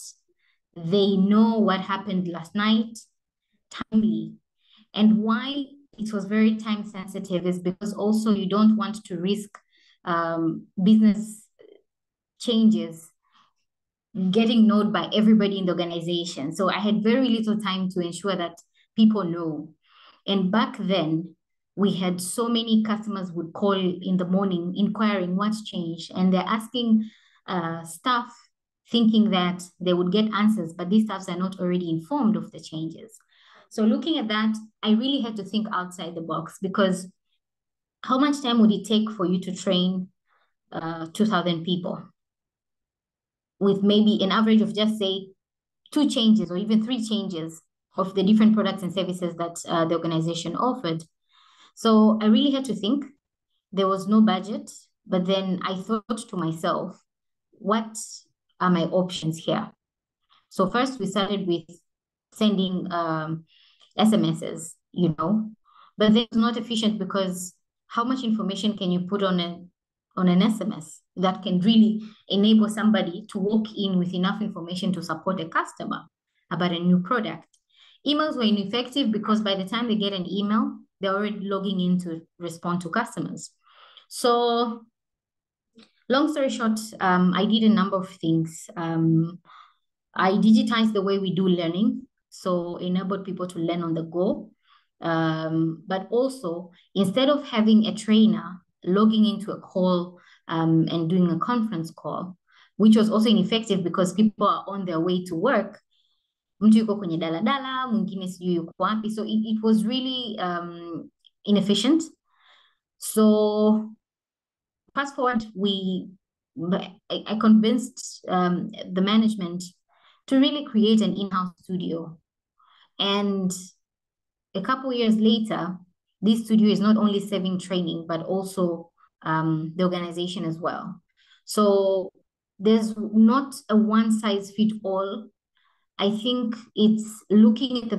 Speaker 17: they know what happened last night, timely. And why it was very time sensitive is because also you don't want to risk business changes getting known by everybody in the organization. So I had very little time to ensure that people know. And back then, we had so many customers would call in the morning inquiring what's changed, and they're asking staff thinking that they would get answers, but these staffs are not already informed of the changes. So looking at that, I really had to think outside the box, because how much time would it take for you to train 2,000 people with maybe an average of just say 2 changes or even 3 changes of the different products and services that the organization offered? So I really had to think. There was no budget, but then I thought to myself, what are my options here? So first we started with sending SMSs, but that's not efficient, because how much information can you put on an SMS that can really enable somebody to walk in with enough information to support a customer? about a new product. Emails were ineffective because by the time they get an email, they're already logging in to respond to customers. So long story short, I did a number of things. I digitized the way we do learning, so enabled people to learn on the go. But also, instead of having a trainer logging into a call and doing a conference call, which was also ineffective because people are on their way to work, mtu yuko kwenye daladala, mwingine sijui yuko wapi, so it was really inefficient. So fast forward, I convinced the management to really create an in-house studio. And a couple years later, this studio is not only serving training, but also the organization as well. So there's not a one-size-fits-all. I think it's looking at the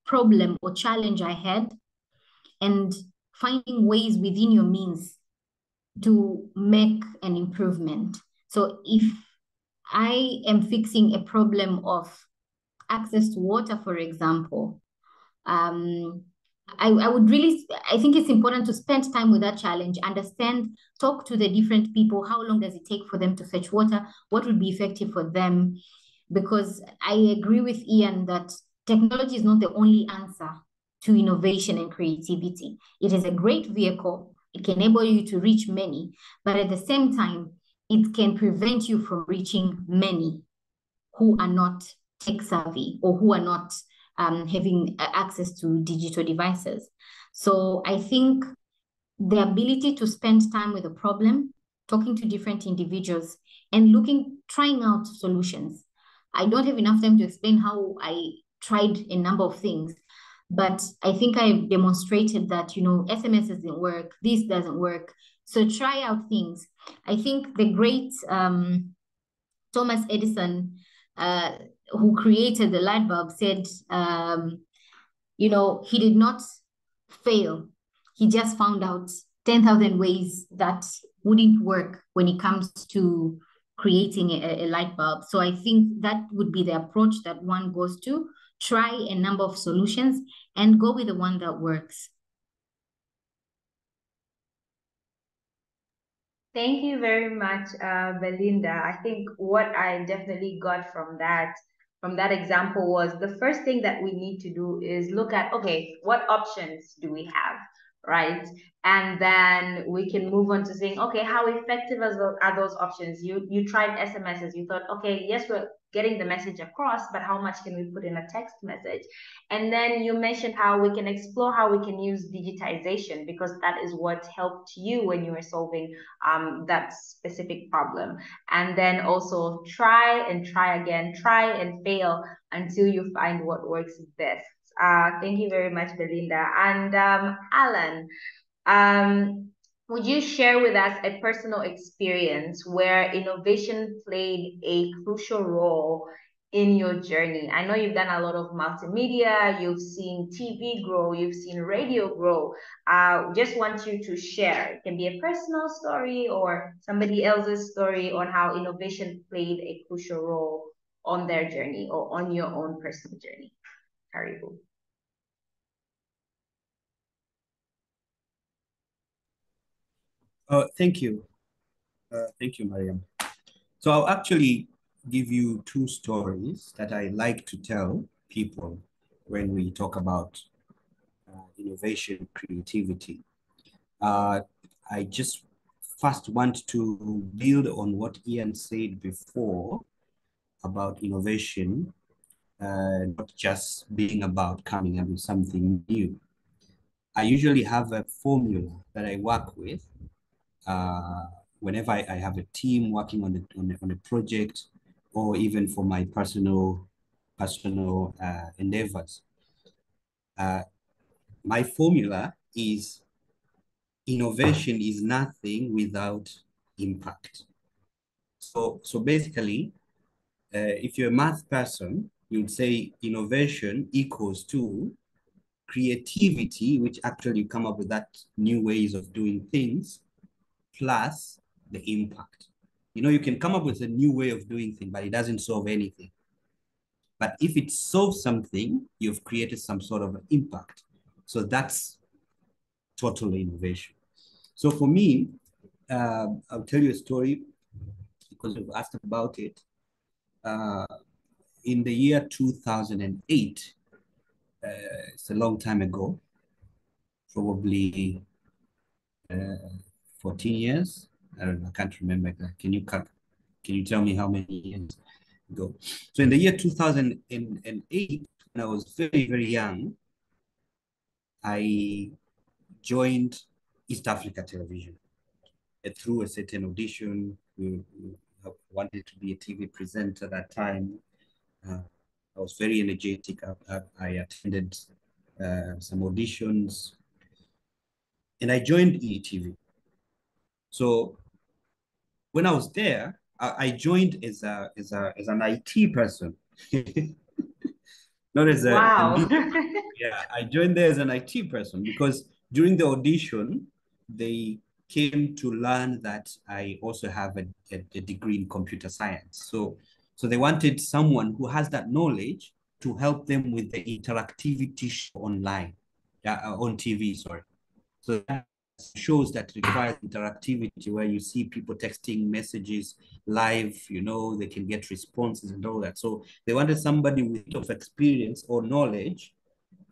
Speaker 17: problem or challenge I had and finding ways within your means to make an improvement. So if I am fixing a problem of access to water, for example, I think it's important to spend time with that challenge, understand, talk to the different people. How long does it take for them to fetch water? What would be effective for them? Because I agree with Ian that technology is not the only answer to innovation and creativity. It is a great vehicle. It can enable you to reach many, but at the same time, it can prevent you from reaching many who are not tech savvy or who are not having access to digital devices. So I think the ability to spend time with a problem, talking to different individuals and trying out solutions. I don't have enough time to explain how I tried a number of things, but I think I've demonstrated that, SMS doesn't work, this doesn't work. So try out things. I think the great Thomas Edison, who created the light bulb, said, he did not fail. He just found out 10,000 ways that wouldn't work when it comes to creating a light bulb. So I think that would be the approach that one goes to. Try a number of solutions and go with the one that works.
Speaker 2: Thank you very much, Belinda. I think what I definitely got from that example was the first thing that we need to do is look at, okay, what options do we have, right? And then we can move on to saying, okay, how effective are those options? You tried SMSs, you thought, okay, yes, we're getting the message across, but how much can we put in a text message? And then you mentioned how we can explore how we can use digitization, because that is what helped you when you were solving that specific problem. And then also try and try again, try and fail until you find what works best. Thank you very much, Belinda. And Alan, would you share with us a personal experience where innovation played a crucial role in your journey? I know you've done a lot of multimedia, you've seen TV grow, you've seen radio grow. Just want you to share. It can be a personal story or somebody else's story on how innovation played a crucial role on their journey or on your own personal journey. Karibu.
Speaker 3: Thank you. Thank you, Mariam. So I'll actually give you two stories that I like to tell people when we talk about innovation, creativity. I just first want to build on what Ian said before about innovation, not just being about coming up with something new. I usually have a formula that I work with whenever I have a team working on a project, or even for my personal endeavors. My formula is innovation is nothing without impact. So basically, if you're a math person, you'd say innovation equals to creativity, which actually you come up with that new ways of doing things, plus the impact. You can come up with a new way of doing things, but it doesn't solve anything. But if it solves something, you've created some sort of an impact. So that's total innovation. So for me, I'll tell you a story because you've asked about it. In the year 2008, it's a long time ago, probably 14 years. I don't know, I can't remember that. Can you tell me how many years ago? So in the year 2008, when I was very, very young, I joined East Africa Television through a certain audition. We wanted to be a TV presenter at that time. I was very energetic. I attended some auditions, and I joined ETV. So when I was there, I joined as an IT person, not as
Speaker 2: Wow.
Speaker 3: yeah. I joined there as an IT person because during the audition, they came to learn that I also have a degree in computer science. So they wanted someone who has that knowledge to help them with the interactivity show online, on TV, sorry. So that shows that requires interactivity where you see people texting messages live, they can get responses and all that. So they wanted somebody with of experience or knowledge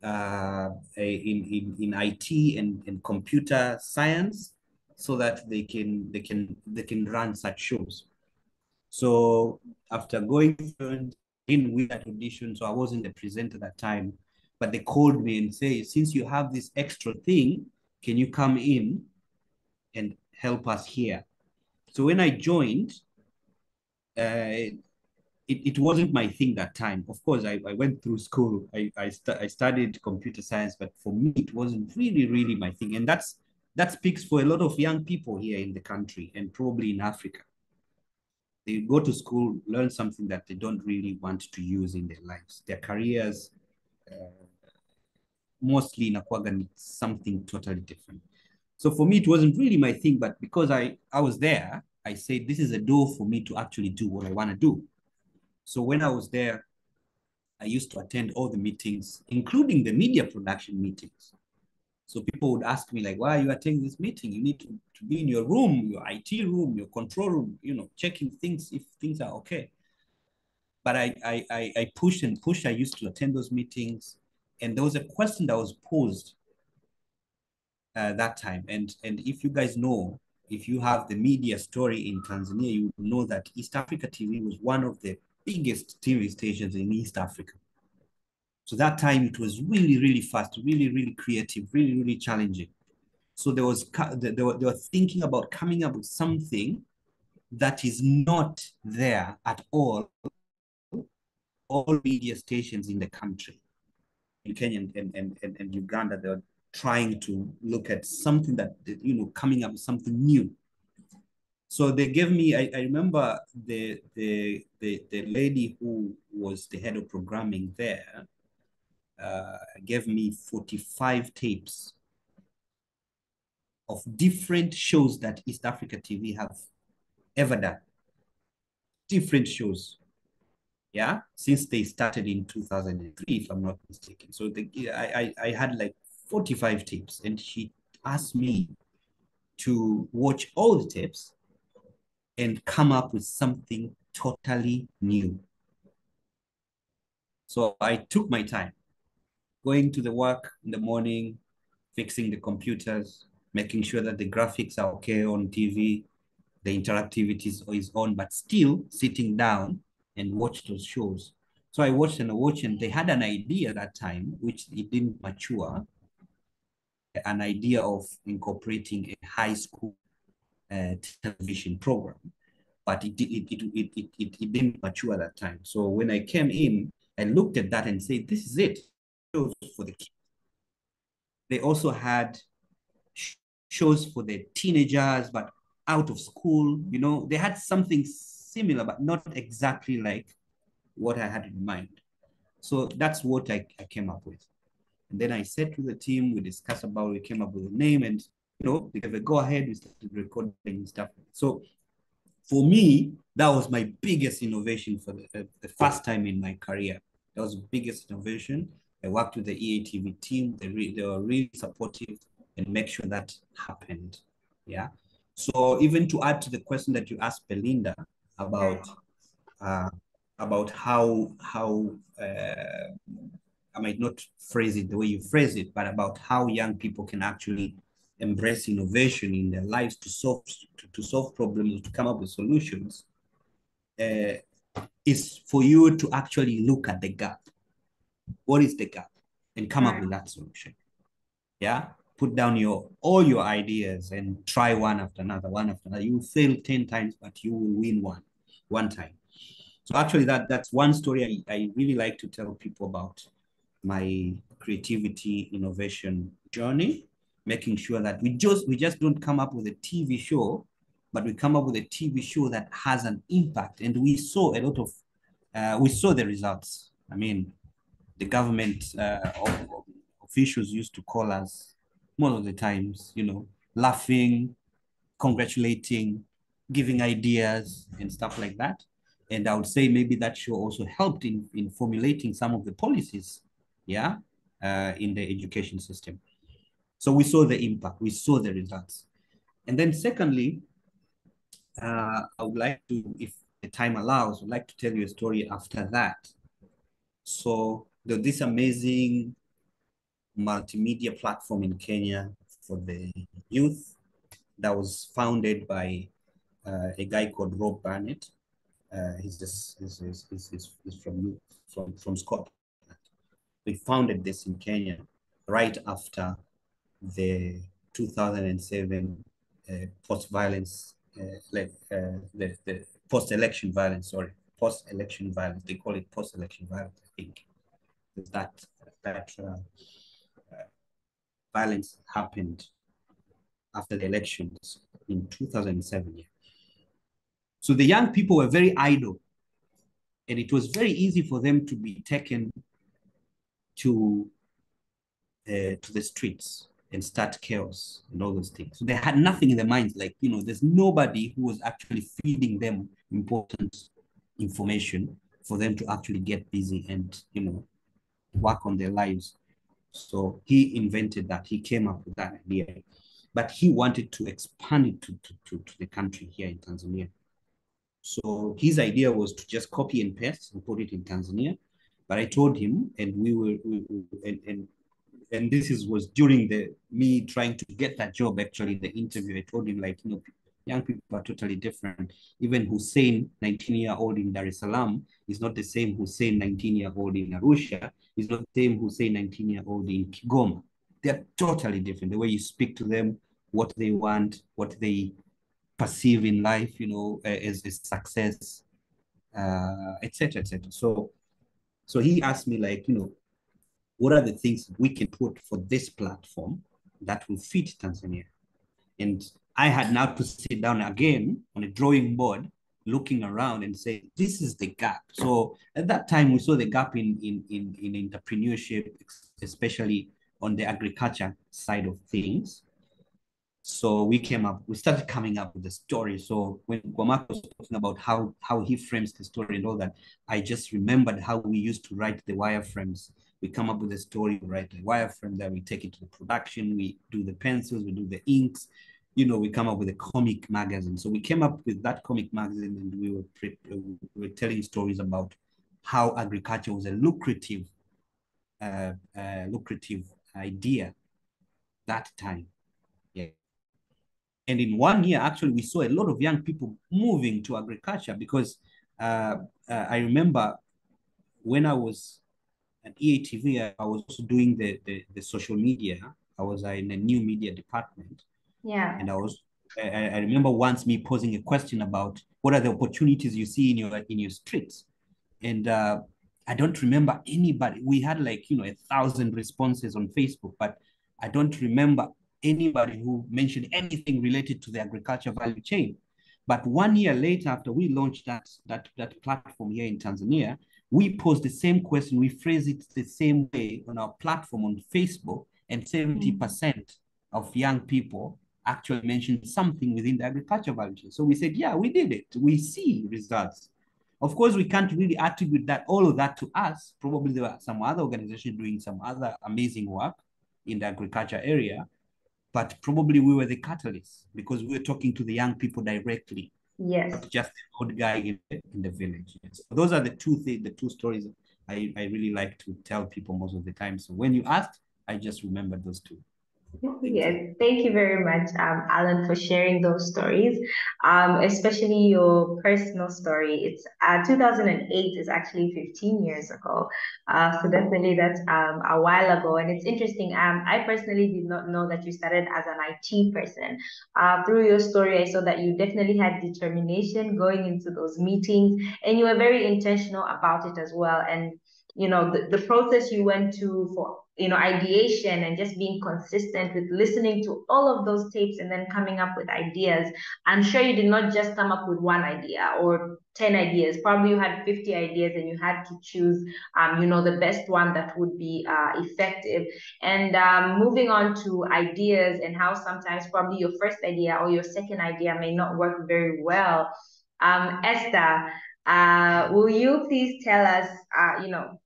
Speaker 3: in IT and computer science so that they can run such shows. So after going through, didn't win that audition, so I wasn't the presenter at that time, but they called me and say, since you have this extra thing, can you come in and help us here? So when I joined, it wasn't my thing that time. Of course, I went through school. I studied computer science, but for me, it wasn't really, really my thing. And that speaks for a lot of young people here in the country and probably in Africa. They go to school, learn something that they don't really want to use in their lives. Their careers, mostly inakuwaga something totally different. So for me, it wasn't really my thing, but because I was there, I said, this is a door for me to actually do what I want to do. So when I was there, I used to attend all the meetings, including the media production meetings. So people would ask me like, why are you attending this meeting? You need to be in your room, your IT room, your control room, checking things if things are okay. But I pushed and pushed. I used to attend those meetings. And there was a question that was posed that time. And if you guys know, if you have the media story in Tanzania, you know that East Africa TV was one of the biggest TV stations in East Africa. So that time it was really, really fast, really, really creative, really, really challenging. So they were thinking about coming up with something that is not there at all media stations in the country. In Kenya and Uganda, they were trying to look at something that, coming up with something new. So they gave me, I remember the lady who was the head of programming there gave me 45 tapes of different shows that East Africa TV have ever done. Different shows, yeah, since they started in 2003, if I'm not mistaken. So I had like 45 tapes, and she asked me to watch all the tapes and come up with something totally new. So I took my time, going to the work in the morning, fixing the computers, making sure that the graphics are okay on TV, the interactivity is on, but still sitting down and watch those shows. So I watched and they had an idea that time, which it didn't mature, an idea of incorporating a high school television program, but it didn't mature at that time. So when I came in, I looked at that and said, this is it, shows for the kids. They also had shows for the teenagers, but out of school, they had something similar, but not exactly like what I had in mind. So that's what I came up with. And then I said to the team, we discussed about, we came up with a name, and they gave a go ahead, we started recording and stuff. So for me, that was my biggest innovation for the first time in my career. That was the biggest innovation. I worked with the EATV team. They were really supportive and make sure that happened. Yeah. So even to add to the question that you asked Belinda about how I might not phrase it the way you phrase it, but about how young people can actually embrace innovation in their lives to solve problems, to come up with solutions, is for you to actually look at the gap. What is the gap? And come up with that solution. Yeah. Put down all your ideas and try one after another, one after another. You will fail 10 times, but you will win one time. So actually that's one story I really like to tell people about my creativity innovation journey, making sure that we just don't come up with a TV show, but we come up with a TV show that has an impact. And we saw a lot of, we saw the results. I mean, the government officials used to call us most of the times, laughing, congratulating, giving ideas and stuff like that. And I would say maybe that show also helped in formulating some of the policies, in the education system. So we saw the impact, we saw the results. And then secondly, I would like to, if the time allows, I'd like to tell you a story after that. So there's this amazing multimedia platform in Kenya for the youth that was founded by a guy called Rob Barnett. He's from Scotland. We founded this in Kenya right after the 2007 post-violence, the post-election violence, post-election violence. They call it post-election violence, I think. That violence happened after the elections in 2007. Yeah. So the young people were very idle, and it was very easy for them to be taken to the streets and start chaos and all those things. So they had nothing in their minds, like, there's nobody who was actually feeding them important information for them to actually get busy and, work on their lives. So he invented that. He came up with that idea, but he wanted to expand it to the country here in Tanzania. So his idea was to just copy and paste and put it in Tanzania. But I told him, and and this was during me trying to get that job, actually, the interview. I told him, like, young people are totally different. Even Hussein, 19-year-old in Dar es Salaam, is not the same Hussein, 19-year-old in Arusha, is not the same Hussein, 19-year-old in Kigoma. They're totally different. The way you speak to them, what they want, what they perceive in life, as success, etc., etc. So he asked me, like, what are the things we can put for this platform that will fit Tanzania? And I had now to sit down again on a drawing board, looking around and say, this is the gap. So at that time, we saw the gap in entrepreneurship, especially on the agriculture side of things. So we started coming up with the story. So when Gwamaka was talking about how he frames the story and all that, I just remembered how we used to write the wireframes. We come up with a story, we write the wireframe, then we take it to the production, we do the pencils, we do the inks, we come up with a comic magazine. So we came up with that comic magazine, and we were telling stories about how agriculture was a lucrative idea that time. Yeah. And in 1 year, actually, we saw a lot of young people moving to agriculture, because I remember when I was at EATV, I was also doing the social media. I was in a new media department.
Speaker 2: Yeah.
Speaker 3: And I remember once me posing a question about what are the opportunities you see in your streets. And I don't remember anybody. We had 1,000 responses on Facebook, but I don't remember anybody who mentioned anything related to the agriculture value chain. But 1 year later, after we launched that platform here in Tanzania, we posed the same question, we phrase it the same way on our platform on Facebook, and 70% of young people actually mentioned something within the agriculture value chain. So we said, yeah, we did it. We see results. Of course, we can't really attribute that all of that to us. Probably there were some other organizations doing some other amazing work in the agriculture area, but probably we were the catalysts because we were talking to the young people directly.
Speaker 2: Yes.
Speaker 3: Not just the old guy in the village. So those are the two things, the two stories I really like to tell people most of the time. So when you asked, I just remembered those two.
Speaker 2: Yes, thank you very much, Alan, for sharing those stories, especially your personal story. It's 2008 is actually 15 years ago, so definitely that's a while ago. And it's interesting. I personally did not know that you started as an IT person. Through your story, I saw that you definitely had determination going into those meetings, and you were very intentional about it as well. And you know the process you went to for ideation and just being consistent with listening to all of those tapes and then coming up with ideas. I'm sure you did not just come up with one idea or 10 ideas. Probably you had 50 ideas and you had to choose the best one that would be effective. And moving on to ideas and how sometimes probably your first idea or your second idea may not work very well. Esther, will you please tell us,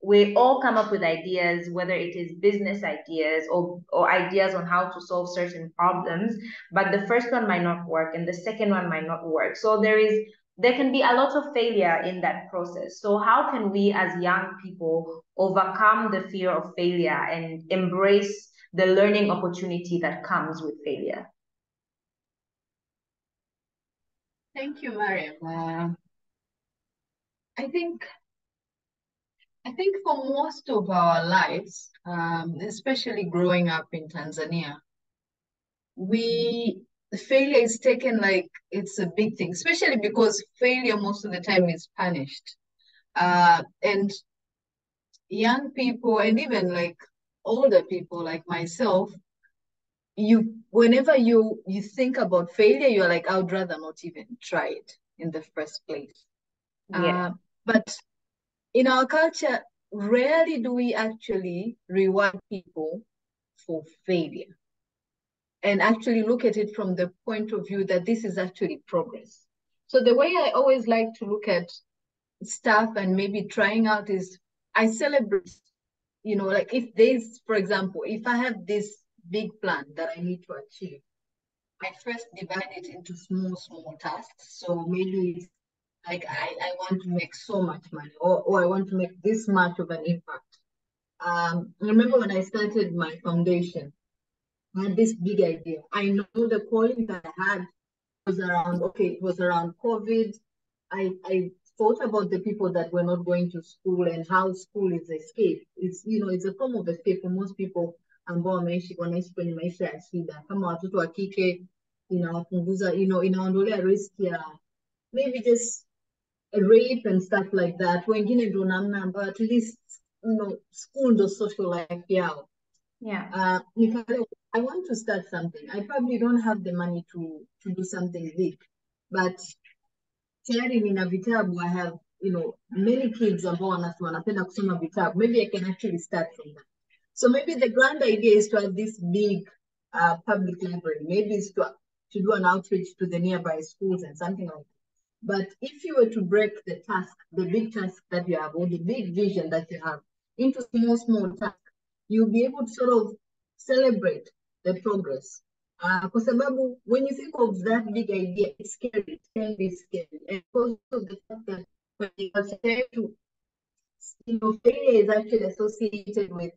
Speaker 2: we all come up with ideas, whether it is business ideas or ideas on how to solve certain problems, but the first one might not work and the second one might not work. So there can be a lot of failure in that process. So how can we as young people overcome the fear of failure and embrace the learning opportunity that comes with failure?
Speaker 16: Thank you, Mariam. I think for most of our lives, especially growing up in Tanzania, failure is taken like it's a big thing, especially because failure most of the time is punished. And young people and even like older people like myself, whenever you think about failure, you're like, I would rather not even try it in the first place.
Speaker 2: Yeah.
Speaker 16: But in our culture, rarely do we actually reward people for failure and actually look at it from the point of view that this is actually progress. So the way I always like to look at stuff and maybe trying out is I celebrate, like if there's, for example, if I have this big plan that I need to achieve, I first divide it into small tasks. So maybe it's like I want to make so much money or I want to make this much of an impact. I remember when I started my foundation, I had this big idea. I know the calling that I had was around, it was around COVID. I thought about the people that were not going to school and how school is escape. It's a form of escape for most people ambao wanaishi kwenye maisha ya shida. Kama watoto wa kike inawapunguza, inaondolea risk ya maybe just rape and stuff like that. Wengine ndo namna ambayo at least school ndo social life yao.
Speaker 2: Yeah.
Speaker 16: I want to start something. I probably don't have the money to do something big, but tayari nina vitabu. I have many kids ambao wanapenda kusoma vitabu. Maybe I can actually start from that. So maybe the grand idea is to have this big public library. Maybe it's to do an outreach to the nearby schools and something like that. But if you were to break the big task that you have, or the big vision that you have, into small tasks, you'll be able to sort of celebrate the progress. Kwa sababu when you think of that big idea, it's scary, it can be scary. And because of the fact that when you compare to, failure is actually associated with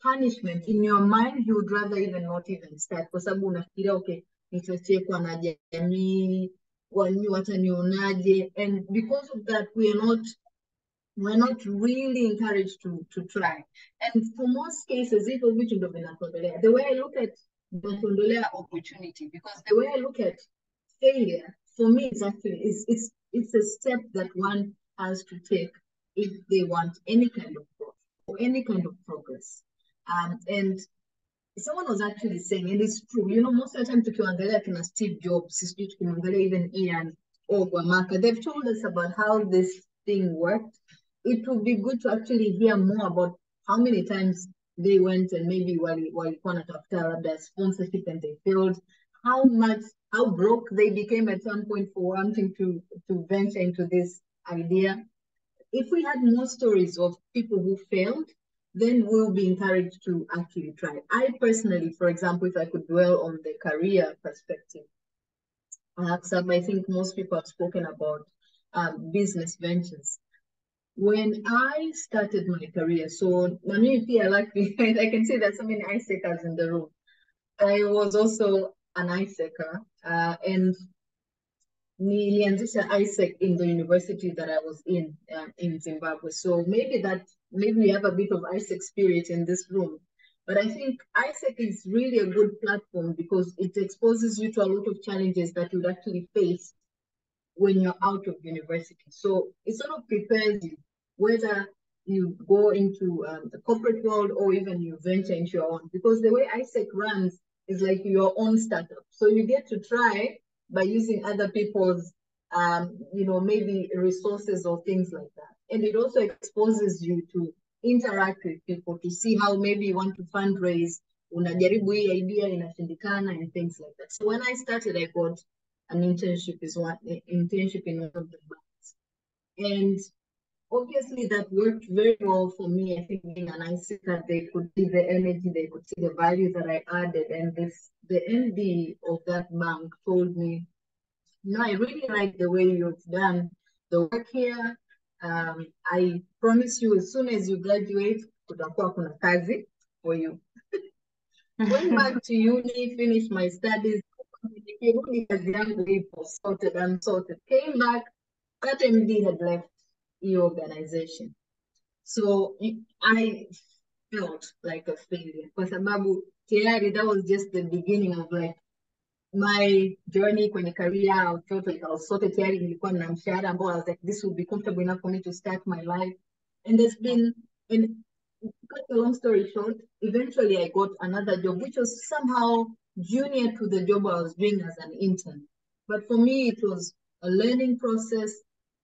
Speaker 16: punishment, in your mind, you would rather even not even start. Kwa sababu unafikiria, okay, nitachekwa na jamii, watanionaje, and because of that, we're not really encouraged to try. And for most cases, the way I look at the opportunity, because the way I look at failure, for me, it's actually it's a step that one has to take if they want any kind of growth or any kind of progress. And someone was actually saying, and it's true, most of the time tukiangalia kina Steve Jobs, tukiangalia even Ian or Gwamaka, they've told us about how this thing worked. It would be good to actually hear more about how many times they went and maybe walikuwa wanatafuta labda sponsorship and they failed, how broke they became at some point for wanting to venture into this idea. if we had more stories of people who failed, then we'll be encouraged to actually try. I personally, for example, if I could dwell on the career perspective, I think most people have spoken about business ventures. When I started my career, so Nami here, luckily, I can see there's so many ice seekers in the room. I was also an ice seeker, and nilianzisha ISEC in the university that I was in Zimbabwe. So maybe we have a bit of ISEC spirit in this room. But I think ISEC is really a good platform because it exposes you to a lot of challenges that you'd actually face when you're out of university. So it sort of prepares you, whether you go into the corporate world or even you venture into your own. Because the way ISEC runs is like your own startup. So you get to try by using other people's, maybe resources or things like that. And it also exposes you to interact with people to see how maybe you want to fundraise, unajaribu hii idea inashindikana and things like that. So when I started, I got an internship in one of the banks. And obviously that worked very well for me. I think being an ICER, they could see the energy, they could see the value that I added. And the MD of that bank told me, no, I really like the way you've done the work here. I promise you, as soon as you graduate, kutakuwa kuna kazi for you. Went back to uni, finished my studies, sorted, unsorted. Came back, that MD had left the organization. So I felt like a failure. Kwa sababu tayari that was just the beginning of like my journey kwenye career. I felt like I was sorted tayari, nilikuwa na mshahara ambao I was like, this would be comfortable enough for me to start my life. And there's been, and cut a long story short, eventually I got another job, which was somehow junior to the job I was doing as an intern. But for me, it was a learning process.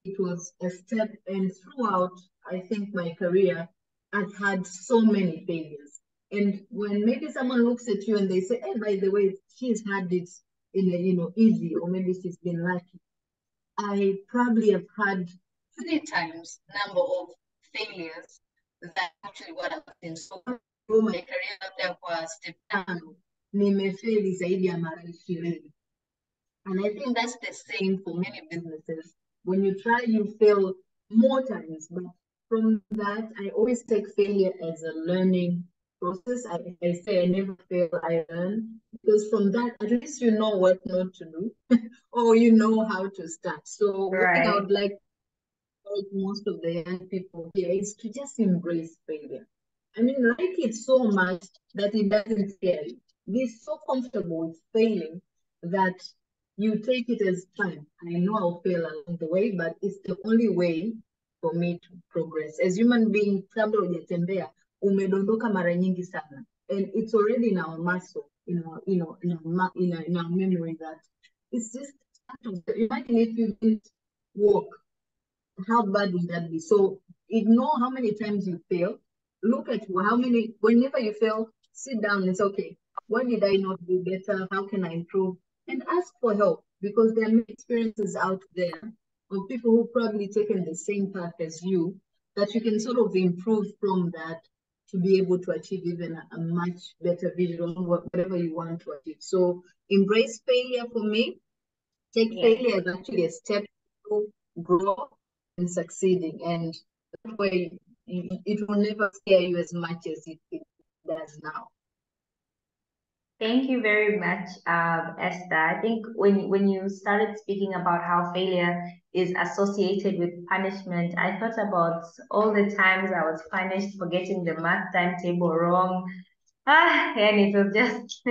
Speaker 16: It was a step, and throughout, I think my career, I've had so many failures. And when maybe someone looks at you and they say, hey, by the way, she's had it in a, easy, or maybe she's been lucky. I probably have had 3 times number of failures that actually what I've been. So through my career there kwa step 5, nimefeli zaidi ya mara 20. And I think that's the same for many businesses. When you try, you fail more times. But from that, I always take failure as a learning process. I say I never fail, I learn. Because from that, at least you know what not to do, or you know how to start. So what I would like most of the young people here is to just embrace failure. I mean, like it so much that it doesn't scare you. Be so comfortable with failing that you take it as fine. I know I'll fail along the way, but it's the only way for me to progress. As human beings, kabla hujatembea, umedondoka mara nyingi sana. And it's already in our muscle, in our memory that it's just, imagine if you didn't walk, how bad would that be? So ignore how many times you fail. Look at whenever you fail, sit down and say, okay, what did I not do better? How can I improve? And ask for help, because there are many experiences out there of people who probably taken the same path as you, that you can sort of improve from that to be able to achieve even a much better vision, whatever you want to achieve. So embrace failure for me. Take failure as actually a step to grow and succeeding, and that way it will never scare you as much as it does now.
Speaker 2: Thank you very much, Esther. I think when you started speaking about how failure is associated with punishment, I thought about all the times I was punished for getting the math timetable wrong. And it was just,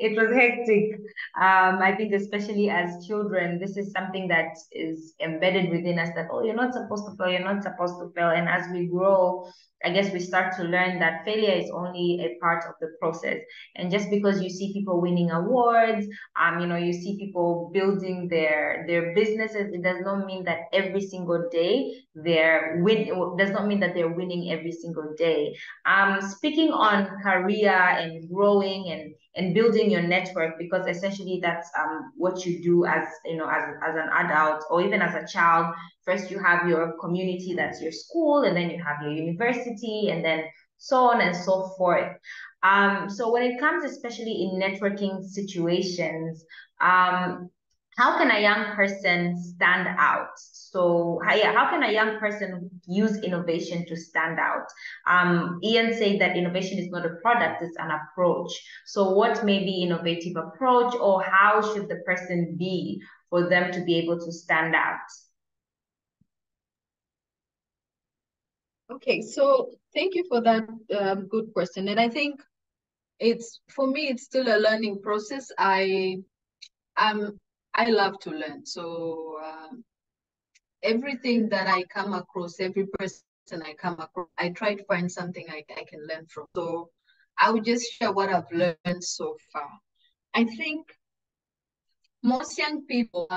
Speaker 2: it was hectic. I think especially as children, this is something that is embedded within us that, oh, you're not supposed to fail, you're not supposed to fail. And as we grow, I guess we start to learn that failure is only a part of the process. And just because you see people winning awards, you see people building their businesses, it does not mean that every single day does not mean that they're winning every single day. Speaking on career and growing and and building your network, because essentially that's what you do as as an adult or even as a child. First you have your community, that's your school, and then you have your university, and then so on and so forth. So when it comes, especially in networking situations, how can a young person stand out? So how can a young person use innovation to stand out? Ian said that innovation is not a product, it's an approach. So what may be innovative approach, or how should the person be for them to be able to stand out?
Speaker 16: Okay, so thank you for that good question. And I think for me, it's still a learning process. I love to learn. So everything that I come across, every person I come across, I try to find something I can learn from. So I will just share what I've learned so far. I think most young people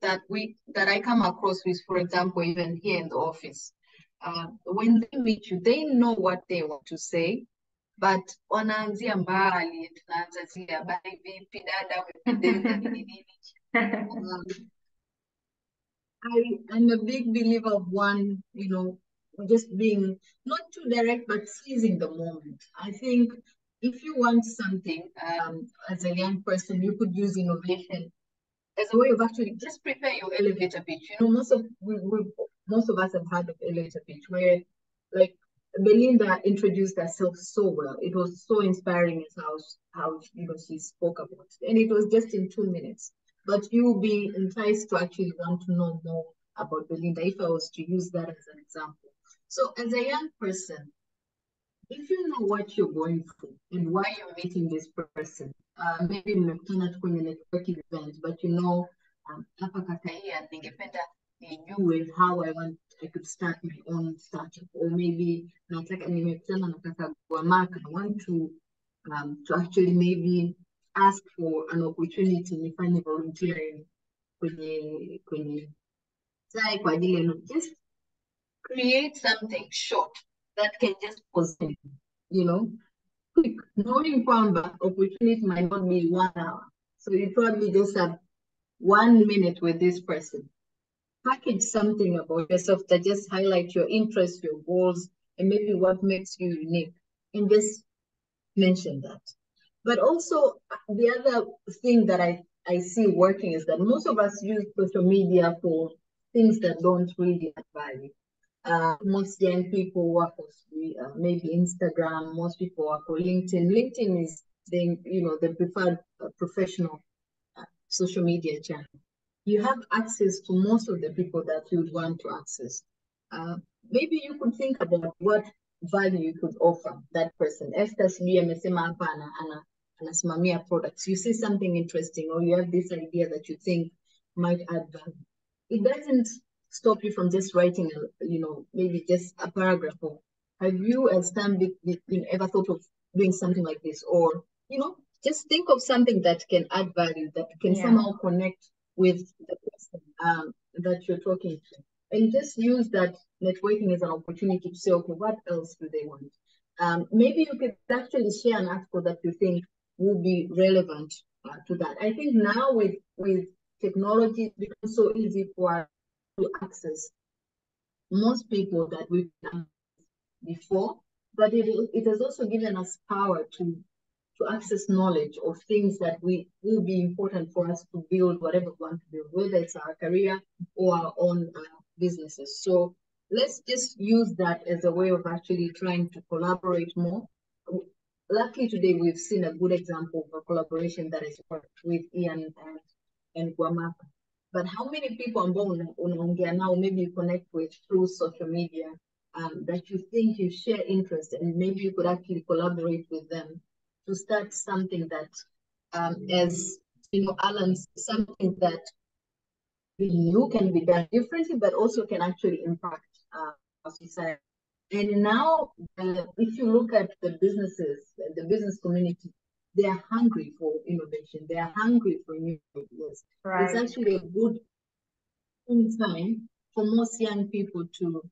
Speaker 16: that I come across with, for example, even here in the office, when they meet you, they know what they want to say, but wanaanzia mbali, tunaanzia habari vipi dada, umependeza nini nini. I'm a big believer of one, just being not too direct, but seizing the moment. I think if you want something as a young person, you could use innovation as a way of actually just prepare your elevator pitch. Most of us have heard of elevator pitch, where like Belinda introduced herself so well. It was so inspiring as how she spoke about it, and it was just in 2 minutes. But you'll be enticed to actually want to know more about Belinda if I was to use that as an example. So as a young person, if you know what you're going through and why you're meeting this person, maybe mmekutana tu kwenye networking event, but hapa Kakaia ningependa nijue how I could start my own startup, or maybe nataka nimekutana na kaka Gwamaka, I want to actually maybe ask for an opportunity nifanye volunteering kwenye sai kwa ajili ya just create something short that can just position, quick, knowing kwamba opportunity might not be 1 hour. So you probably just have 1 minute with this person. Package something about yourself that just highlight your interests, your goals, and maybe what makes you unique, and just mention that. But also the other thing that I see working is that most of us use social media for things that don't really add value. Most young people work with maybe Instagram. Most people work with LinkedIn. LinkedIn is the preferred professional social media channel. You have access to most of the people that you'd want to access. Maybe you could think about what value you could offer that person. Esther sijui amesema hapa anasimamia products. You see something interesting, or you have this idea that you think might add value. It doesn't stop you from just writing, maybe just a paragraph. Or have you, as Stanbic, ever thought of doing something like this? Or, just think of something that can add value, that can somehow connect with the person that you're talking to. And just use that networking as an opportunity to say, okay, what else do they want? Maybe you could actually share an article that you think will be relevant to that. I think now with technology, it becomes so easy for us to access most people that we've done before, but it has also given us power to access knowledge of things that will be important for us to build whatever we want to build, whether it's our career or our own businesses. So let's just use that as a way of actually trying to collaborate more. Luckily today, we've seen a good example of a collaboration that has worked with Ian and Gwamaka. But how many people unaongea now, maybe you connect with through social media, that you think you share interest, and maybe you could actually collaborate with them to start something that, as Alan, something that you can be done differently, but also can actually impact our society. And now, if you look at the businesses, the business community, they are hungry for innovation. They are hungry for new ideas. Right. It's actually a good time for most young people to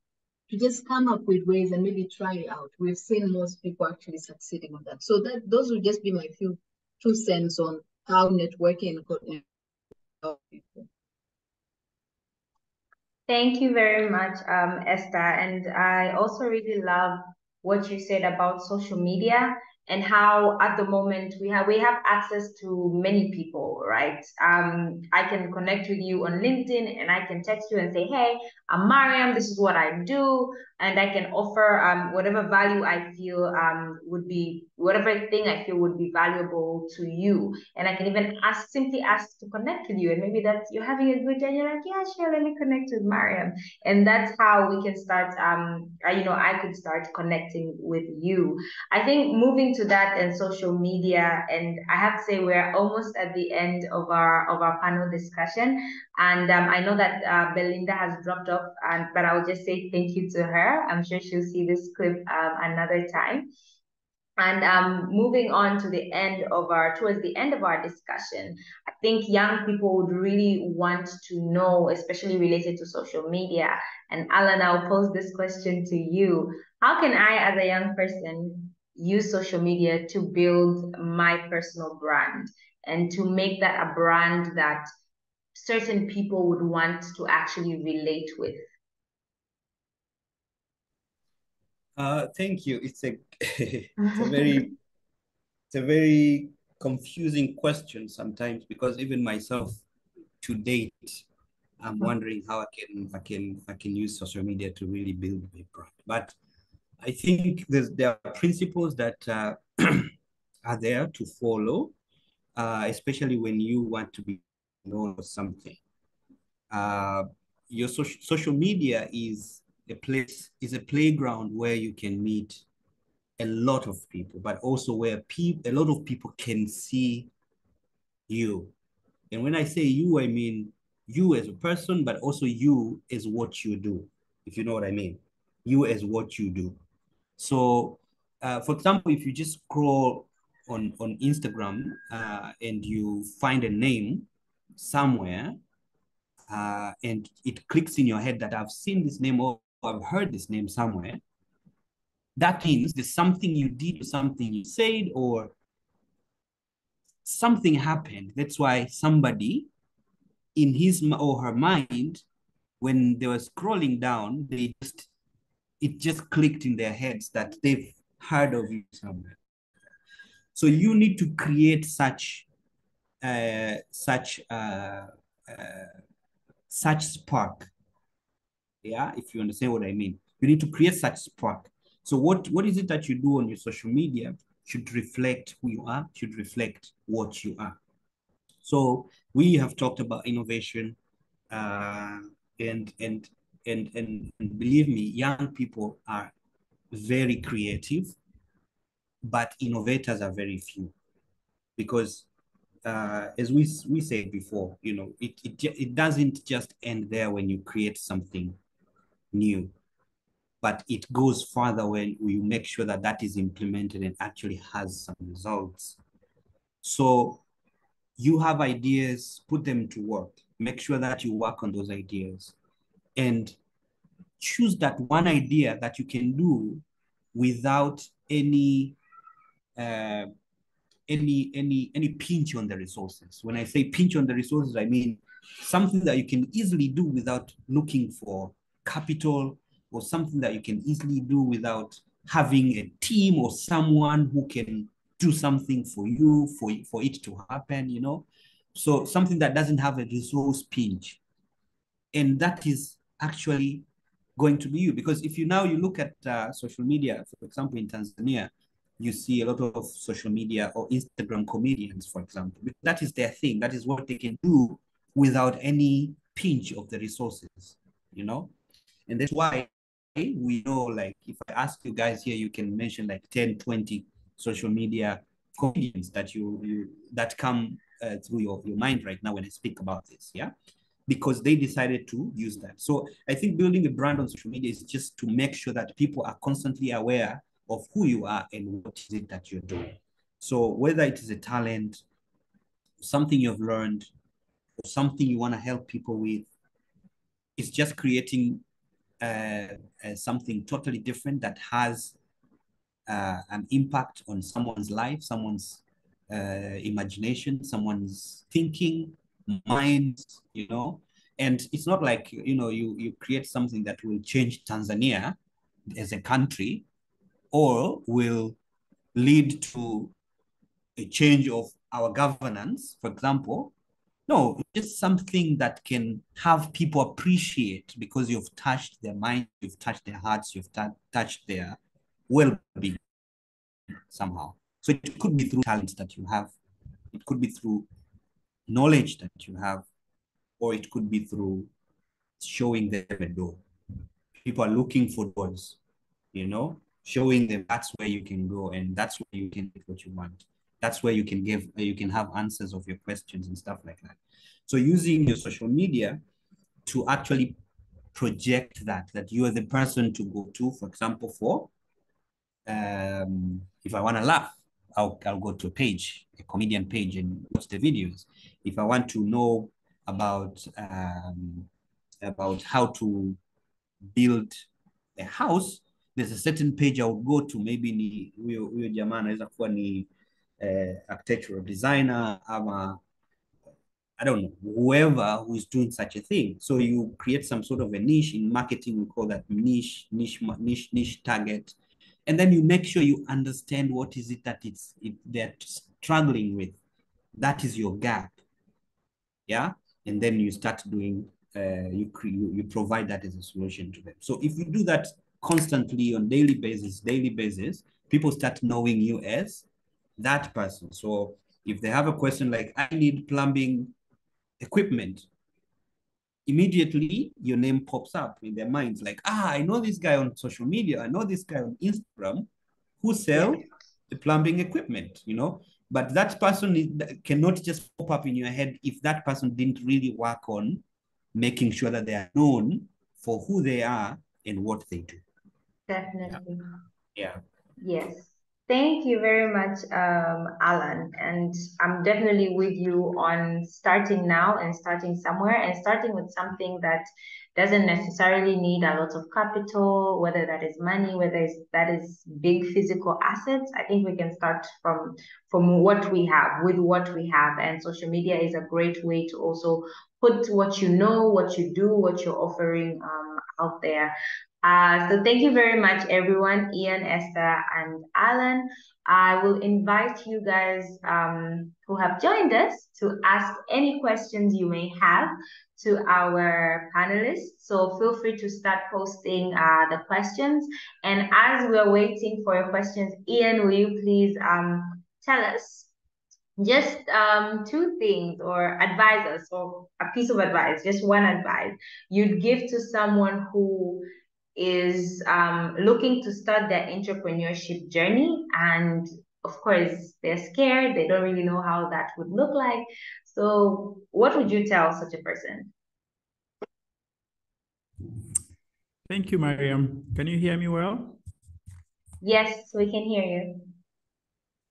Speaker 16: to just come up with ways and maybe try it out. We've seen most people actually succeeding on that. So those would just be my few 2 cents on how networking could help people.
Speaker 2: Thank you very much, Esther. And I also really love what you said about social media and how at the moment we have access to many people, right? I can connect with you on LinkedIn and I can text you and say, hey, I'm Mariam, this is what I do. And I can offer whatever value I feel would be, whatever thing I feel would be valuable to you. And I can even simply ask to connect with you. And maybe that's, you're having a good day and you're like, yeah, sure, let me connect with Mariam. And that's how we can start, I could start connecting with you. I think moving to that and social media, and I have to say we're almost at the end of our panel discussion. And I know that Belinda has dropped off, but I'll just say thank you to her. I'm sure she'll see this clip another time. And moving on to the end of towards the end of our discussion, I think young people would really want to know, especially related to social media. And Alan, I'll pose this question to you. How can I, as a young person, use social media to build my personal brand and to make that a brand that certain people would want to actually relate with?
Speaker 3: Thank you. It's a very confusing question sometimes, because even myself to date, I'm wondering how I can use social media to really build a brand. But I think there are principles that are there to follow, especially when you want to be known for something. Your social media is a playground where you can meet a lot of people, but also where a lot of people can see you. And when I say you, I mean you as a person, but also you as what you do, if you know what I mean. You as what you do. So, for example, if you just scroll on Instagram and you find a name somewhere, and it clicks in your head that I've seen this name or I've heard this name somewhere, that means there's something you did, or something you said, or something happened. That's why somebody in his or her mind, when they were scrolling down, it just clicked in their heads that they've heard of you somewhere. So you need to create such spark. Yeah, if you understand what I mean. You need to create such spark. So what is it that you do on your social media should reflect who you are, should reflect what you are. So we have talked about innovation, and believe me, young people are very creative, but innovators are very few, because as we said before, it doesn't just end there when you create something new, but it goes further when you make sure that that is implemented and actually has some results. So you have ideas, put them to work. Make sure that you work on those ideas and choose that one idea that you can do without any pinch on the resources. When I say pinch on the resources, I mean something that you can easily do without looking for capital, or something that you can easily do without having a team or someone who can do something for you, for it to happen, So something that doesn't have a resource pinch. And that is actually going to be you. Because if you look at social media, for example, in Tanzania, you see a lot of social media or Instagram comedians, for example. That is their thing. That is what they can do without any pinch of the resources, And that's why we know, like, if I ask you guys here, you can mention like 10, 20 social media comedians that come through your mind right now when I speak about this, yeah? Because they decided to use that. So I think building a brand on social media is just to make sure that people are constantly aware of who you are and what is it that you're doing. So whether it is a talent, something you've learned, or something you want to help people with, it's just creating something totally different that has an impact on someone's life, someone's imagination, someone's thinking, mind, you know. And it's not like, you know, you create something that will change Tanzania as a country or will lead to a change of our governance, for example. No, just something that can have people appreciate because you've touched their mind, you've touched their hearts, you've touched their well-being somehow. So it could be through talents that you have, it could be through knowledge that you have, or it could be through showing them a door. People are looking for doors, you know, showing them that's where you can go and that's where you can get what you want. That's where you can have answers of your questions and stuff like that. So using your social media to actually project that you are the person to go to, for example, for if I want to laugh, I'll go to a page, a comedian page, and watch the videos. If I want to know about how to build a house, there's a certain page I'll go to. Maybe ni huyo jamaa anaweza kuwa ni architectural designer ama I don't know, whoever who is doing such a thing. So you create some sort of a niche. In marketing, we call that niche target. And then you make sure you understand what is it that they're struggling with. That is your gap. Yeah. And then you start doing, you provide that as a solution to them. So if you do that constantly on daily basis, people start knowing you as that person. So if they have a question like, I need plumbing equipment, immediately your name pops up in their minds like, I know this guy on social media, I know this guy on Instagram who sells the plumbing equipment, you know. But that person cannot just pop up in your head if that person didn't really work on making sure that they are known for who they are and what they do.
Speaker 2: Definitely.
Speaker 3: Yeah.
Speaker 2: Yes. Thank you very much, Alan. And I'm definitely with you on starting now and starting somewhere and starting with something that doesn't necessarily need a lot of capital, whether that is money, whether that is big physical assets. I think we can start from what we have, with what we have. And social media is a great way to also put what you know, what you do, what you're offering out there. So thank you very much, everyone, Ian, Esther, and Alan. I will invite you guys who have joined us to ask any questions you may have to our panelists. So feel free to start posting the questions. And as we're waiting for your questions, Ian, will you please tell us just two things or advise us, or a piece of advice, just one advice you'd give to someone who is looking to start their entrepreneurship journey, and of course they're scared, they don't really know how that would look like. So what would you tell such a person?
Speaker 18: Thank you, Mariam. Can you hear me well?
Speaker 2: Yes, we can hear you.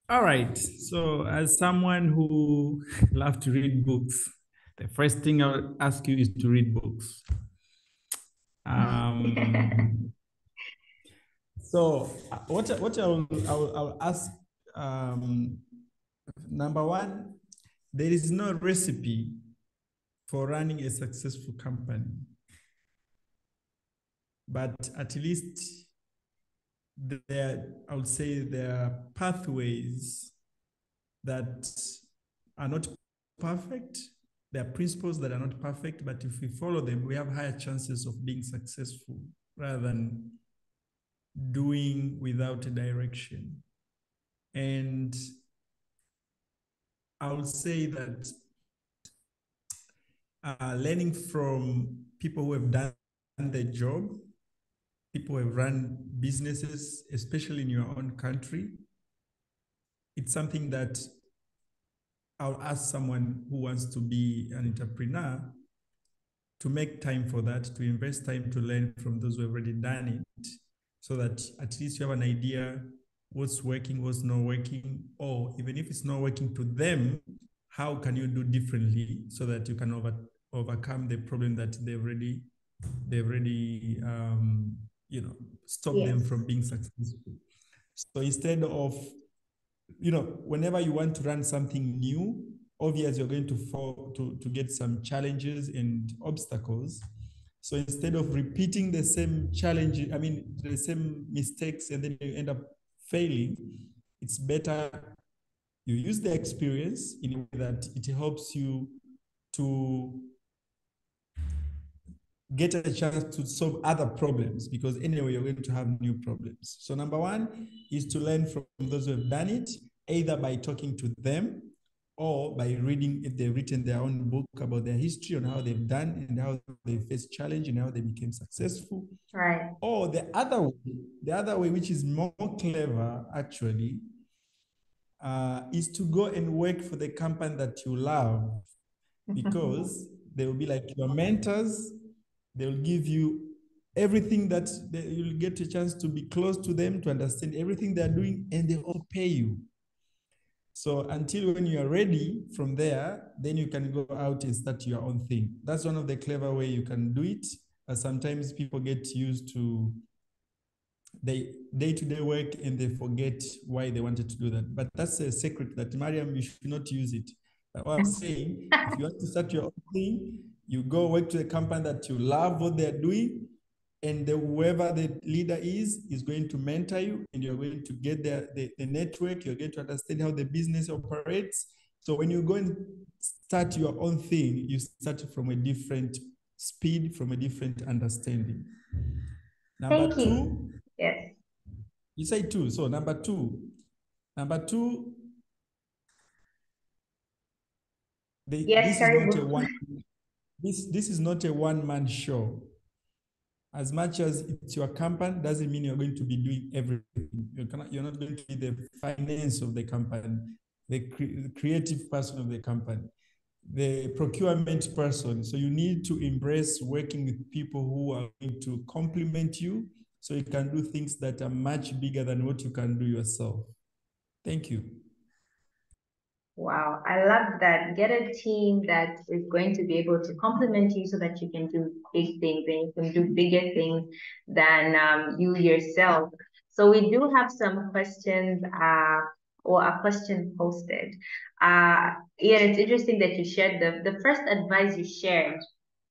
Speaker 18: All right. So as someone who loves to read books, the first thing I'll ask you is to read books. So what I'll ask, number one, there is no recipe for running a successful company, but at least I would say there are pathways that are not perfect. There are principles that are not perfect, but if we follow them, we have higher chances of being successful rather than doing without a direction. And I would say that learning from people who have done the job, people who have run businesses, especially in your own country, it's something that I'll ask someone who wants to be an entrepreneur to make time for that, to invest time to learn from those who have already done it, so that at least you have an idea what's working, what's not working, or even if it's not working to them, how can you do differently so that you can overcome the problem that they've already they've already stopped them from being successful. So instead of, whenever you want to run something new, obviously you're going to fall to get some challenges and obstacles. So instead of repeating the same challenge, the same mistakes, and then you end up failing, it's better you use the experience in a way that it helps you to get a chance to solve other problems, because anyway, you're going to have new problems. So number one is to learn from those who have done it, either by talking to them or by reading, if they've written their own book about their history on how they've done and how they faced challenge and how they became successful.
Speaker 2: Right.
Speaker 18: Or the other way, which is more clever actually, is to go and work for the company that you love, because they will be like your mentors. They will give you everything that you'll get a chance to be close to them, to understand everything they're doing, and they will pay you. So until when you are ready from there, then you can go out and start your own thing. That's one of the clever way you can do it. Sometimes people get used to the day-to-day work and they forget why they wanted to do that. But that's a secret that, Mariam, you should not use it. What I'm saying, if you want to start your own thing, you go work to a company that you love what they're doing, and whoever the leader is going to mentor you, and you're going to get the network, you're going to understand how the business operates. So when you go and start your own thing, you start from a different speed, from a different understanding. Number
Speaker 2: Thank you.
Speaker 18: two.
Speaker 2: Yes.
Speaker 18: You say two. So number two,
Speaker 2: yes,
Speaker 18: this is not a one-man show. As much as it's your company, doesn't mean you're going to be doing everything. You're not going to be the finance of the company, the creative person of the company, the procurement person. So you need to embrace working with people who are going to complement you, so you can do things that are much bigger than what you can do yourself. Thank you.
Speaker 2: Wow, I love that. Get a team that is going to be able to complement you so that you can do big things and you can do bigger things than you yourself. So we do have some questions or a question posted. Ian, it's interesting that you shared the first advice you shared.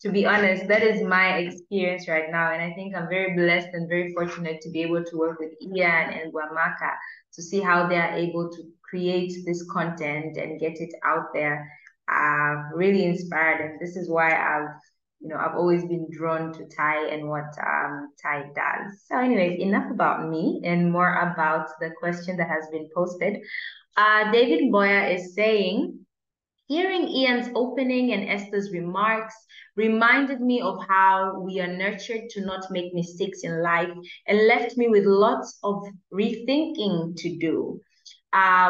Speaker 2: To be honest, that is my experience right now. And I think I'm very blessed and very fortunate to be able to work with Ian and Guamaka to see how they are able to create this content and get it out there. Really inspired, and this is why I've always been drawn to Ty and what Ty does. So anyways, enough about me and more about the question that has been posted. David Boyer is saying, hearing Ian's opening and Esther's remarks reminded me of how we are nurtured to not make mistakes in life, and left me with lots of rethinking to do,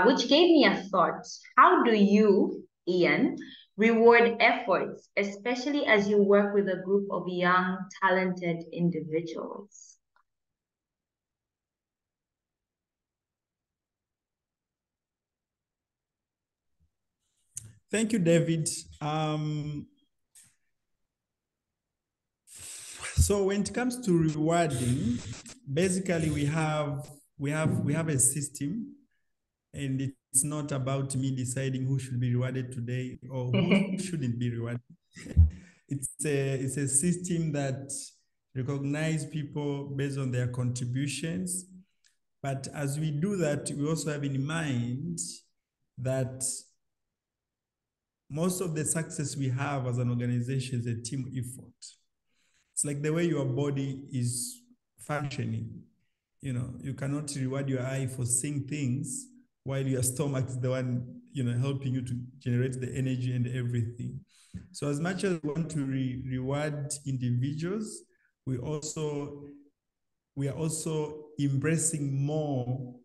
Speaker 2: which gave me a thought. How do you, Ian, reward efforts, especially as you work with a group of young, talented individuals?
Speaker 18: Thank you, David. So when it comes to rewarding, basically we have a system, and it's not about me deciding who should be rewarded today or who shouldn't be rewarded. It's a system that recognizes people based on their contributions. But as we do that, we also have in mind that most of the success we have as an organization is a team effort. It's like the way your body is functioning. You cannot reward your eye for seeing things while your stomach is the one, helping you to generate the energy and everything. So as much as we want to reward individuals, we are also embracing more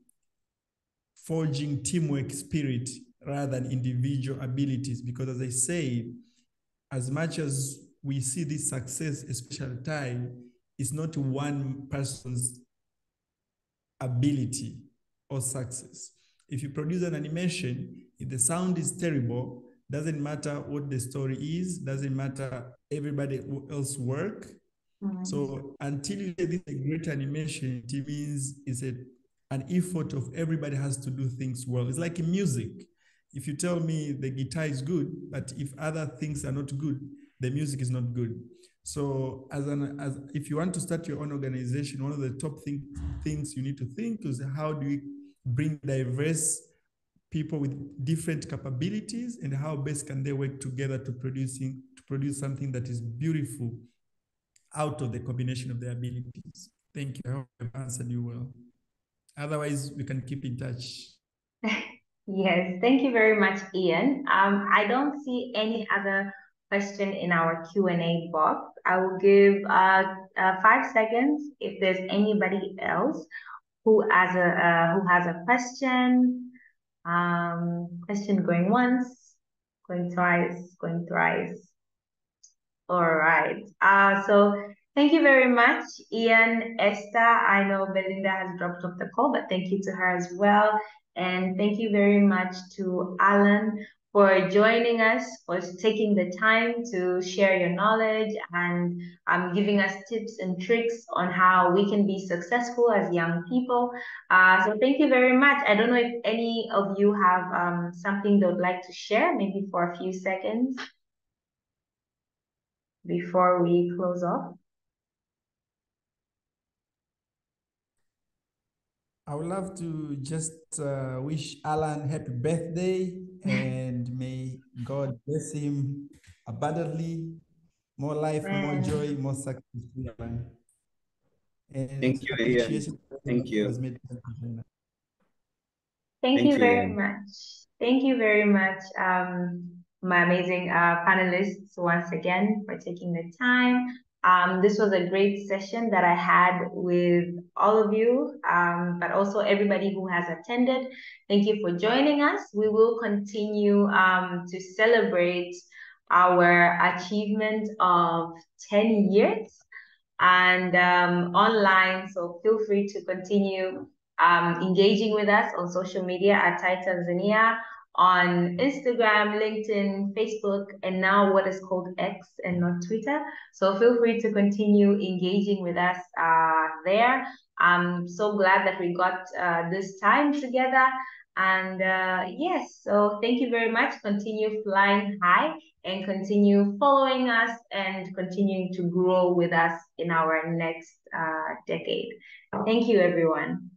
Speaker 18: forging teamwork spirit rather than individual abilities. Because as I say, as much as we see this success, especially time, is not one person's ability or success. If you produce an animation, if the sound is terrible, doesn't matter what the story is, doesn't matter everybody else work, So until you say this is a great animation, it means it's an effort of everybody has to do things well. It's like in music. If you tell me the guitar is good, but if other things are not good, the music is not good. So as if you want to start your own organization, one of the top things you need to think is how do we bring diverse people with different capabilities and how best can they work together to produce something that is beautiful out of the combination of their abilities. Thank you. I hope I've answered you well. Otherwise, we can keep in touch.
Speaker 2: Yes, thank you very much, Ian. I don't see any other question in our Q&A box. I will give 5 seconds if there's anybody else who has a question. Question going once, going twice, going thrice. All right. So thank you very much, Ian, Esther. I know Belinda has dropped off the call, but thank you to her as well. And thank you very much to Alan for joining us, for taking the time to share your knowledge and giving us tips and tricks on how we can be successful as young people. So thank you very much. I don't know if any of you have something they would like to share, maybe for a few seconds before we close off?
Speaker 18: I would love to just wish Alan happy birthday and may God bless him abundantly, more life, more joy, more success. And
Speaker 3: thank you, Ian. Thank you.
Speaker 2: Thank you very much. Thank you very much, my amazing panelists, once again for taking the time. This was a great session that I had with all of you, but also everybody who has attended. Thank you for joining us. We will continue to celebrate our achievement of 10 years and online. So feel free to continue engaging with us on social media at Thai Tanzania, on Instagram, LinkedIn, Facebook, and now what is called X and not Twitter. So feel free to continue engaging with us there. I'm so glad that we got this time together. And yes, so thank you very much. Continue flying high and continue following us and continuing to grow with us in our next decade. Thank you, everyone.